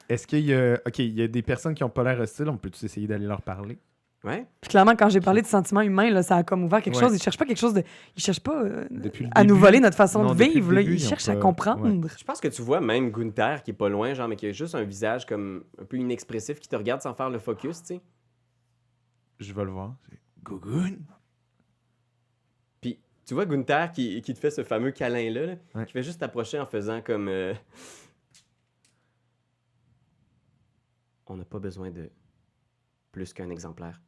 Est-ce qu'il y a. Ok, il y a des personnes qui ont pas l'air hostiles, on peut-tu essayer d'aller leur parler? Ouais. Puis clairement, quand j'ai parlé de sentiments humains, là, ça a comme ouvert quelque Ouais. chose. Ils cherchent pas quelque chose de. Ils cherchent pas Depuis le à nous début- voler notre façon Non, de depuis le vivre. Là. début, Ils ils ont cherchent à pas- comprendre. Je pense que tu vois même Gunther qui est pas loin, genre, mais qui a juste un visage comme un peu inexpressif qui te regarde sans faire le focus, tu sais. Je vais le voir. C'est Gogun. Puis tu vois Gunther qui te fait ce fameux câlin-là, là, Ouais. qui fait juste t'approcher en faisant comme... On n'a pas besoin de plus qu'un exemplaire.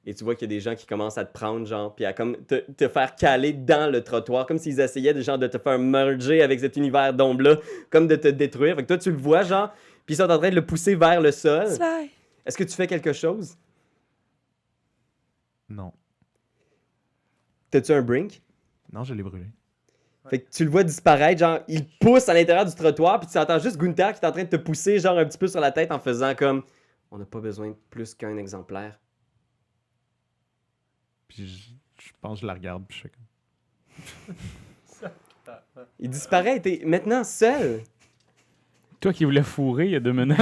Et tu vois qu'il y a des gens qui commencent à te prendre, genre, puis à comme te faire caler dans le trottoir, comme s'ils essayaient de, genre, de te faire merger avec cet univers d'ombre-là, comme de te détruire. Fait que toi, tu le vois, genre, puis ils sont en train de le pousser vers le sol. Sly. Est-ce que tu fais quelque chose? Non. T'as-tu un brink? Non, je l'ai brûlé. Fait que tu le vois disparaître, genre, il pousse à l'intérieur du trottoir, puis tu entends juste Gunther qui est en train de te pousser, genre, un petit peu sur la tête en faisant comme on n'a pas besoin de plus qu'un exemplaire. Puis je pense que je la regarde, puis je fais comme. Il disparaît, t'es maintenant seul. Toi qui voulais fourrer il y a 2 minutes.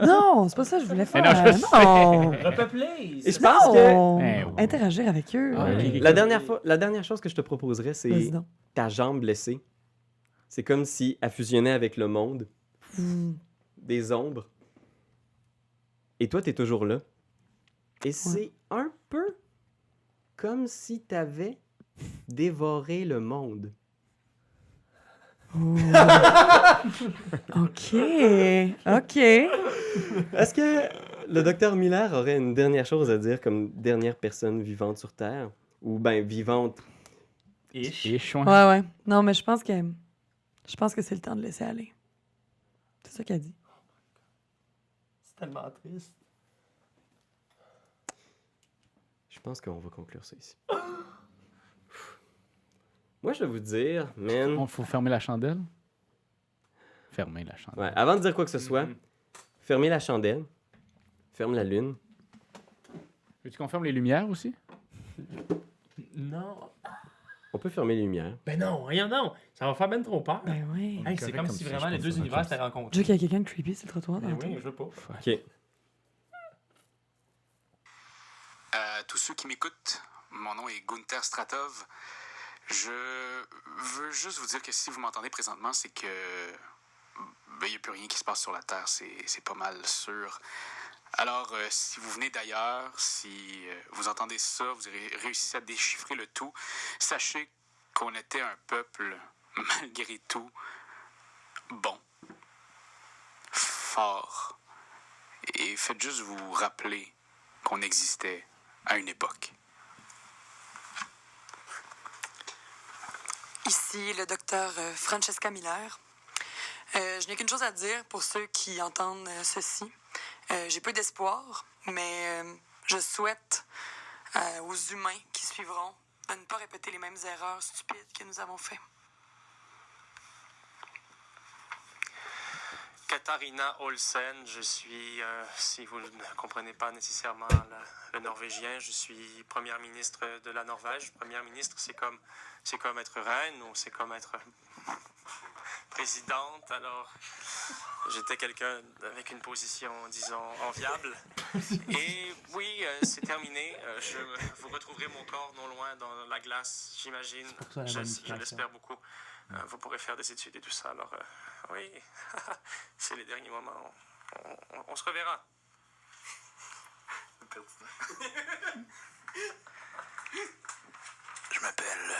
Non, c'est pas ça que je voulais faire. non, je sais. Non. Repeupler! Et je pense que Eh oui. Interagir avec eux. Ah, ok. la dernière chose que je te proposerais, Vas-y c'est donc. ta jambe blessée. C'est comme si elle fusionnait avec le monde, Hmm. des ombres. Et toi, t'es toujours là. Et c'est un peu comme si t'avais dévoré le monde. Oh. OK. OK. Est-ce que le docteur Miller aurait une dernière chose à dire comme dernière personne vivante sur Terre? Ou ben vivante. Ish. Et chouin. Ouais, ouais. Non, mais je pense que c'est le temps de laisser aller. C'est ça qu'elle dit. C'est tellement triste. Je pense qu'on va conclure ça ici. Moi, je vais vous dire, man. Il faut fermer la chandelle. Fermer la chandelle. Ouais, avant de dire quoi que ce soit, Mhm. fermez la chandelle, ferme la lune. Veux-tu qu'on ferme les lumières aussi? Non. On peut fermer les lumières. Ben non, voyons non. Ça va faire ben trop peur. Ben oui. Hey, c'est correct comme comme si ça, vraiment je les pense deux que c'est univers autre s'étaient Je rencontrés. veux qu'il y a quelqu'un de creepy sur le trottoir. Ben dans le oui, temps. je veux pas. OK. À tous ceux qui m'écoutent, mon nom est Gunther Stratov. Je veux juste vous dire que si vous m'entendez présentement, c'est que il n'y a plus rien qui se passe sur la Terre, c'est pas mal sûr. Alors, si vous venez d'ailleurs, si vous entendez ça, vous avez réussi à déchiffrer le tout, sachez qu'on était un peuple, malgré tout, bon, fort. Et faites juste vous rappeler qu'on existait à une époque. Ici le docteur Francesca Miller. Je n'ai qu'une chose à dire pour ceux qui entendent ceci. J'ai peu d'espoir, mais je souhaite aux humains qui suivront de ne pas répéter les mêmes erreurs stupides que nous avons faites. Katharina Olsen, je suis, si vous ne comprenez pas nécessairement le norvégien, je suis première ministre de la Norvège. Première ministre, c'est comme être reine ou c'est comme être présidente. Alors, j'étais quelqu'un avec une position, disons, enviable. Et oui, c'est terminé. Vous retrouverez mon corps non loin dans la glace, j'imagine. Je l'espère beaucoup. Vous pourrez faire des études et tout ça. Alors, oui, c'est les derniers moments. On se reverra. Je m'appelle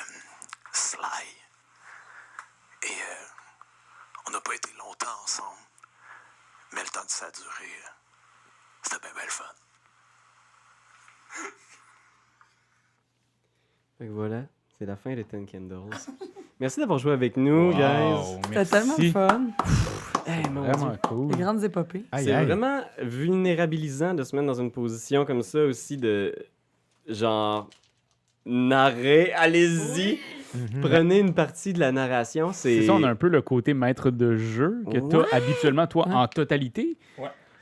Sly. Et on n'a pas été longtemps ensemble. Mais le temps que ça a duré, c'était bien le fun. Fait que voilà, c'est la fin de Ten Candles. Merci d'avoir joué avec nous, guys. Wow, C'était tellement merci. fun. Hey, mon Vraiment Dieu. cool. Les grandes épopées. Aïe, C'est aïe. vraiment vulnérabilisant de se mettre dans une position comme ça aussi de genre narrer. Allez-y, Mhm. prenez une partie de la narration. C'est ça, on a un peu le côté maître de jeu que tu Ouais. as habituellement, toi, Ouais. en totalité.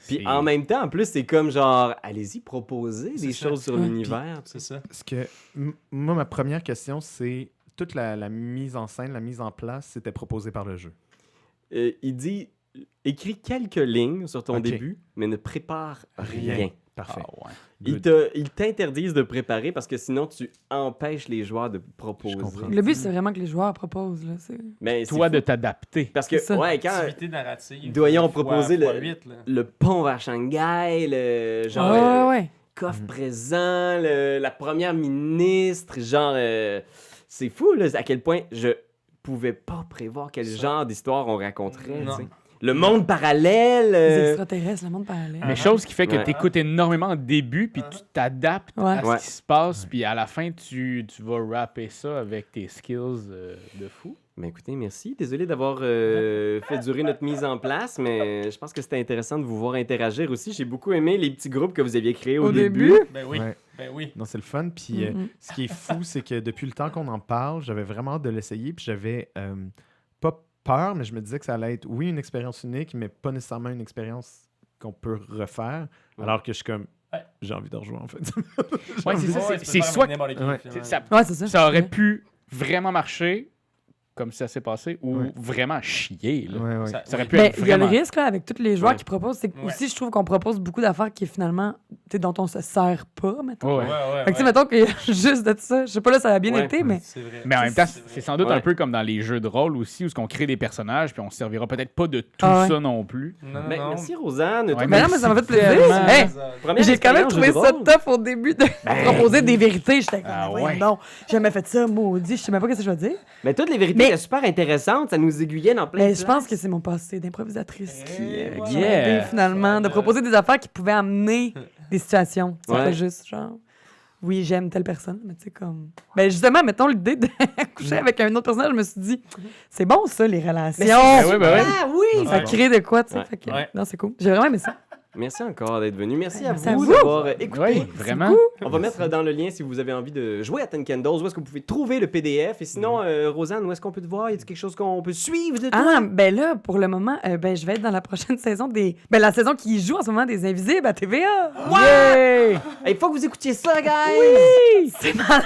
Puis C'est- en même temps, en plus, c'est comme genre, allez-y, proposez des C'est ça. choses sur Ouais. l'univers. C'est ça. Ce que, moi, ma première question, c'est toute la mise en scène, la mise en place, c'était proposé par le jeu. Il dit, écris quelques lignes sur ton Ok. début, mais ne prépare rien. Parfait. Ah ouais. Ils t'interdisent de préparer parce que sinon tu empêches les joueurs de proposer. Je comprends. Le but, c'est vraiment que les joueurs proposent. Là. Mais c'est Toi, fou, de t'adapter. parce que c'est ça. ouais, quand Activité narrative. Doyon a fois- proposé fois le- 8, là. le pont vers Shanghai, le genre Ouais. coffre Mhm. présent, la première ministre, genre c'est fou là, à quel point je pouvais pas prévoir quel Ça. genre d'histoire on raconterait. Non. tu sais. Le monde parallèle. Les extraterrestres, le monde parallèle. Mais chose qui fait que Ouais. tu écoutes énormément au début, puis tu t'adaptes Ouais. à ce Ouais. qui se passe, puis à la fin, tu vas rapper ça avec tes skills de fou. Mais écoutez, merci. Désolé d'avoir fait durer notre mise en place, mais je pense que c'était intéressant de vous voir interagir aussi. J'ai beaucoup aimé les petits groupes que vous aviez créés au début. Ben oui. Ouais. Ben oui. Non, c'est le fun. Puis Mhm. ce qui est fou, c'est que depuis le temps qu'on en parle, j'avais vraiment hâte de l'essayer. Puis j'avais pas peur, mais je me disais que ça allait être, oui, une expérience unique, mais pas nécessairement une expérience qu'on peut refaire. Ouais. Alors que je suis comme, Ouais. j'ai envie de rejouer en fait. Ouais, c'est ça. Ouais, c'est- tu peux C'est faire soit n'importe qui, Ouais. finalement. ça, Ouais, c'est ça. ça aurait pu vraiment marcher, comme ça s'est passé, ou Ouais. vraiment chier. Là. Ouais, ouais. Ça- Ça aurait oui. pu Mais être il y a le vraiment... risque là, avec tous les joueurs Ouais. qui proposent. C'est que Ouais. aussi, je trouve qu'on propose beaucoup d'affaires qui finalement, tu sais, dont on se sert pas, mettons. Ouais, Ouais, ouais. ouais, Fait que, tu sais, ouais. mettons que juste de ça, je sais pas, là, ça a bien Ouais. été, mais C'est vrai. Mais en même temps, C'est vrai. c'est sans doute Ouais. un peu comme dans les jeux de rôle aussi, où on crée des personnages, puis on servira peut-être pas de tout Ah ouais. ça non plus. Non, Ben, non. merci Rosanne. Ouais, Toi, mais non, mais ça m'a fait plaisir. tellement. Hey, première j'ai quand même expérience trouvé jeu de ça rôle. tough au début de proposer des vérités. J'étais comme, Ah voyons ouais. donc, j'ai jamais fait ça, maudit, je sais même pas ce que je vais dire. Mais toutes les vérités Mais- étaient super intéressantes. Ça nous aiguillait dans plein de Mais je pense places. que c'est mon passé d'improvisatrice qui m'a Yeah. aidé finalement, de Ça, proposer des affaires qui pouvaient amener des situations. C'est Ouais. pas juste genre, oui, j'aime telle personne, mais tu sais, comme. Ben justement, mettons l'idée de coucher avec un autre personnage, je me suis dit, c'est bon ça, les relations. Ben ouais, ben ouais. Ah oui! Ça crée de quoi, tu sais. Ouais. Fait que, Ouais. non, c'est cool. J'ai vraiment aimé ça. Merci encore d'être venu. Merci à Merci à vous vous. d'avoir écouté. Oui, vraiment. On va mettre dans le lien si vous avez envie de jouer à Ten Candles, où est-ce que vous pouvez trouver le PDF. Et sinon, Rosanne, où est-ce qu'on peut te voir? Y a quelque chose qu'on peut suivre de toi? Ah, ben là, pour le moment, ben, je vais être dans la prochaine saison des. Ben, la saison qui joue en ce moment des Invisibles à TVA. Yeah! Il faut que vous écoutiez ça, guys! C'est malade!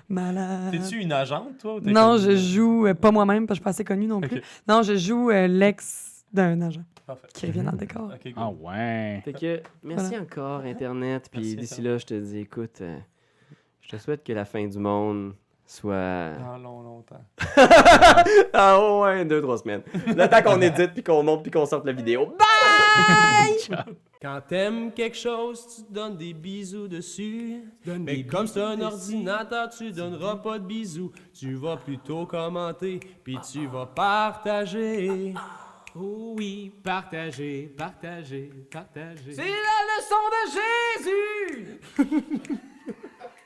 Malade. T'es-tu une agente, toi? ou t'es Non, comme- je joue, pas moi-même, parce que je suis pas assez connue non plus. Ok. Non, je joue l'ex d'un agent Parfait. qui revient dans le décor. Ok, cool. Ah ouais. Fait que merci encore, Internet. Puis Merci, d'ici Internet. là, je te dis, écoute, je te souhaite que la fin du monde soit... Dans longtemps. Ah ouais, 2-3 semaines. Le temps qu'on édite, puis qu'on monte, puis qu'on sorte la vidéo. Bye! Quand t'aimes quelque chose, tu te donnes des bisous dessus. Mais comme c'est un ordinateur, tu donneras pas de bisous. Tu vas plutôt commenter, puis tu vas partager. Oh oui, partager, partager, partager. C'est la leçon de Jésus!